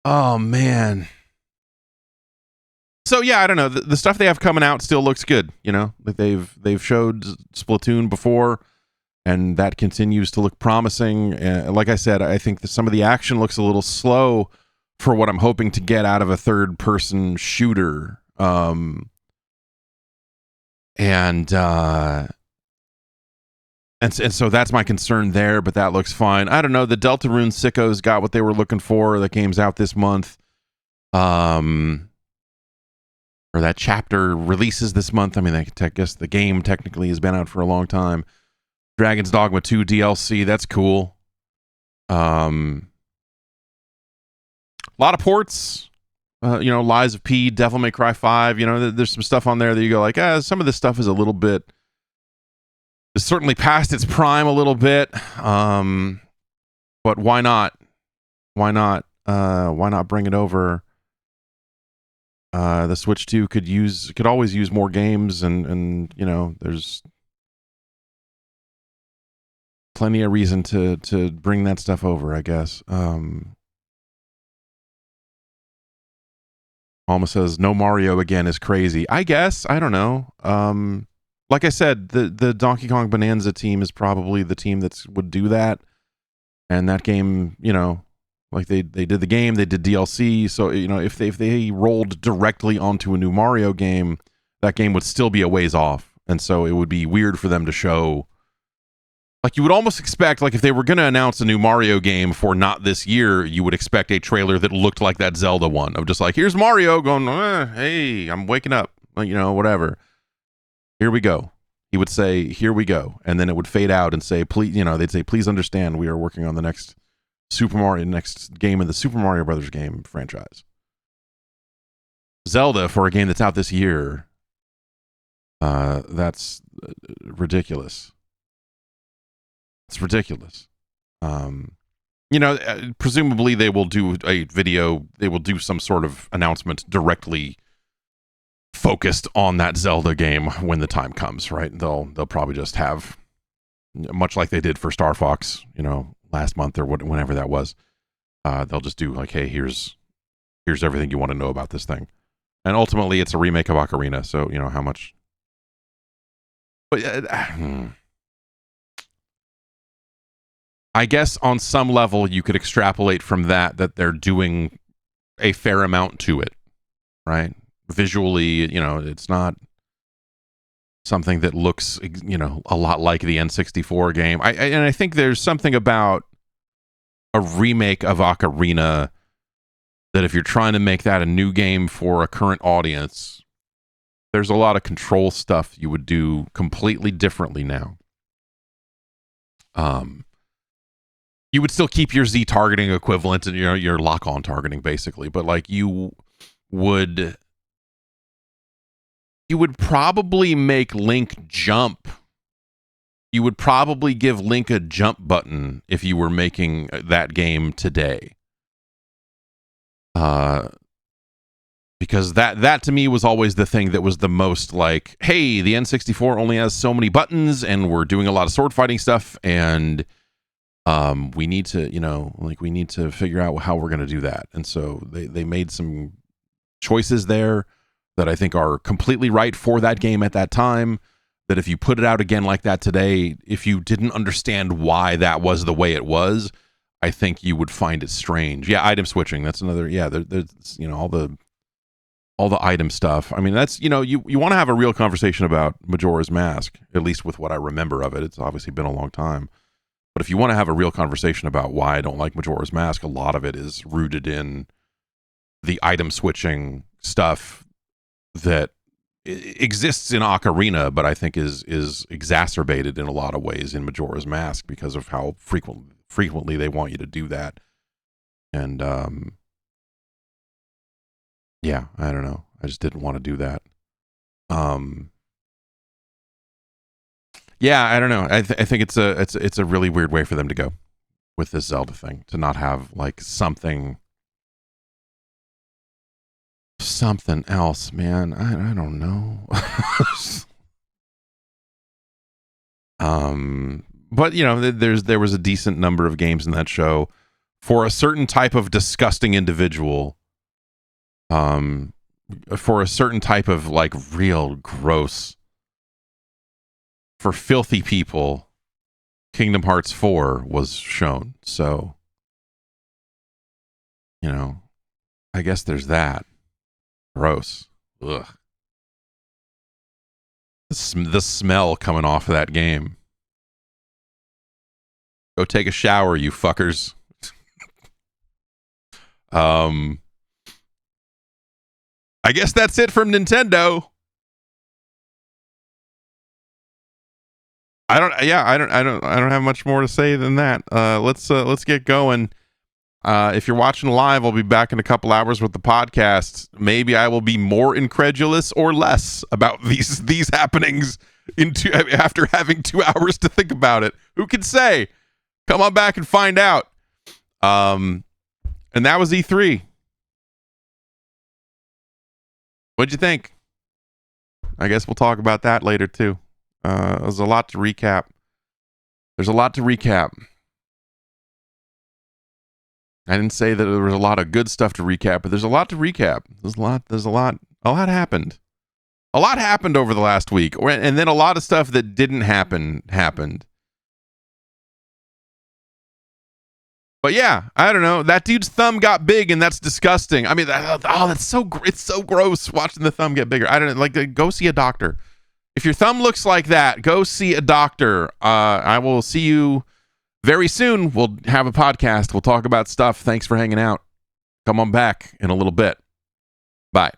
Oh man. So yeah, I don't know. The stuff they have coming out still looks good. You know, like they've showed Splatoon before, and that continues to look promising. Like I said, I think that some of the action looks a little slow for what I'm hoping to get out of a third-person shooter. And so that's my concern there, but that looks fine. I don't know. The Deltarune sickos got what they were looking for. The game's out this month. Or that chapter releases this month. I mean, I guess the game technically has been out for a long time. Dragon's Dogma 2 DLC, that's cool. A lot of ports. Lies of P, Devil May Cry 5. There's some stuff on there that you go like, some of this stuff is a little bit... It's certainly past its prime a little bit. But why not? Why not bring it over? The Switch 2 could always use more games, and there's plenty of reason to bring that stuff over, I guess. Alma says no Mario again is crazy. I guess, I don't know. Like I said, the Donkey Kong Bonanza team is probably the team that would do that. And that game, like they did the game, they did DLC. So, if they rolled directly onto a new Mario game, that game would still be a ways off. And so it would be weird for them to show. Like, you would almost expect, like, if they were going to announce a new Mario game for not this year, you would expect a trailer that looked like that Zelda one. Of just like, here's Mario going, hey, I'm waking up. Like, whatever. Here we go. He would say, here we go. And then it would fade out and say, please, they'd say, please understand, we are working on the next game in the Super Mario Brothers game franchise. Zelda, for a game that's out this year, that's ridiculous. It's ridiculous. Presumably they will do a video, they will do some sort of announcement directly focused on that Zelda game when the time comes, right? They'll probably just have, much like they did for Star Fox, last month or whenever that was. They'll just do like, hey, here's everything you want to know about this thing. And ultimately it's a remake of Ocarina, so how much. But I guess on some level you could extrapolate from that they're doing a fair amount to it, right? Visually, it's not something that looks, a lot like the N64 game. I think there's something about a remake of Ocarina that if you're trying to make that a new game for a current audience, there's a lot of control stuff you would do completely differently now. You would still keep your Z targeting equivalent and your lock-on targeting basically, but like you would probably make Link jump. You would probably give Link a jump button if you were making that game today. Because that to me was always the thing that was the most like, hey, the N64 only has so many buttons and we're doing a lot of sword fighting stuff and we need to, we need to figure out how we're going to do that. And so they made some choices there that I think are completely right for that game at that time, that if you put it out again like that today, if you didn't understand why that was the way it was, I think you would find it strange. Yeah, item switching, that's another, there's, all the item stuff. I mean, that's, you want to have a real conversation about Majora's Mask, at least with what I remember of it. It's obviously been a long time. But if you want to have a real conversation about why I don't like Majora's Mask, a lot of it is rooted in the item switching stuff that exists in Ocarina, but I think is exacerbated in a lot of ways in Majora's Mask because of how frequently they want you to do that. And I don't know. I just didn't want to do that. I don't know. I think it's a really weird way for them to go with this Zelda thing, to not have like something else, man. I don't know. But there was a decent number of games in that show for a certain type of disgusting individual. for a certain type of like real gross, for filthy people, Kingdom Hearts 4 was shown. So, you know, I guess there's that. Gross. Ugh. The smell coming off of that game. Go take a shower, you fuckers. I guess that's it from Nintendo. I don't have much more to say than that. Let's get going. If you're watching live, I'll be back in a couple hours with the podcast. Maybe I will be more incredulous or less about these happenings after having 2 hours to think about it. Who can say? Come on back and find out. And that was E3. What'd you think? I guess we'll talk about that later too. There's a lot to recap. I didn't say that there was a lot of good stuff to recap, but there's a lot to recap. There's a lot happened. A lot happened over the last week, and then a lot of stuff that didn't happen happened. But yeah, I don't know. That dude's thumb got big, and that's disgusting. I mean, it's so gross watching the thumb get bigger. I don't know. Like, go see a doctor. If your thumb looks like that, go see a doctor. I will see you very soon. We'll have a podcast. We'll talk about stuff. Thanks for hanging out. Come on back in a little bit. Bye.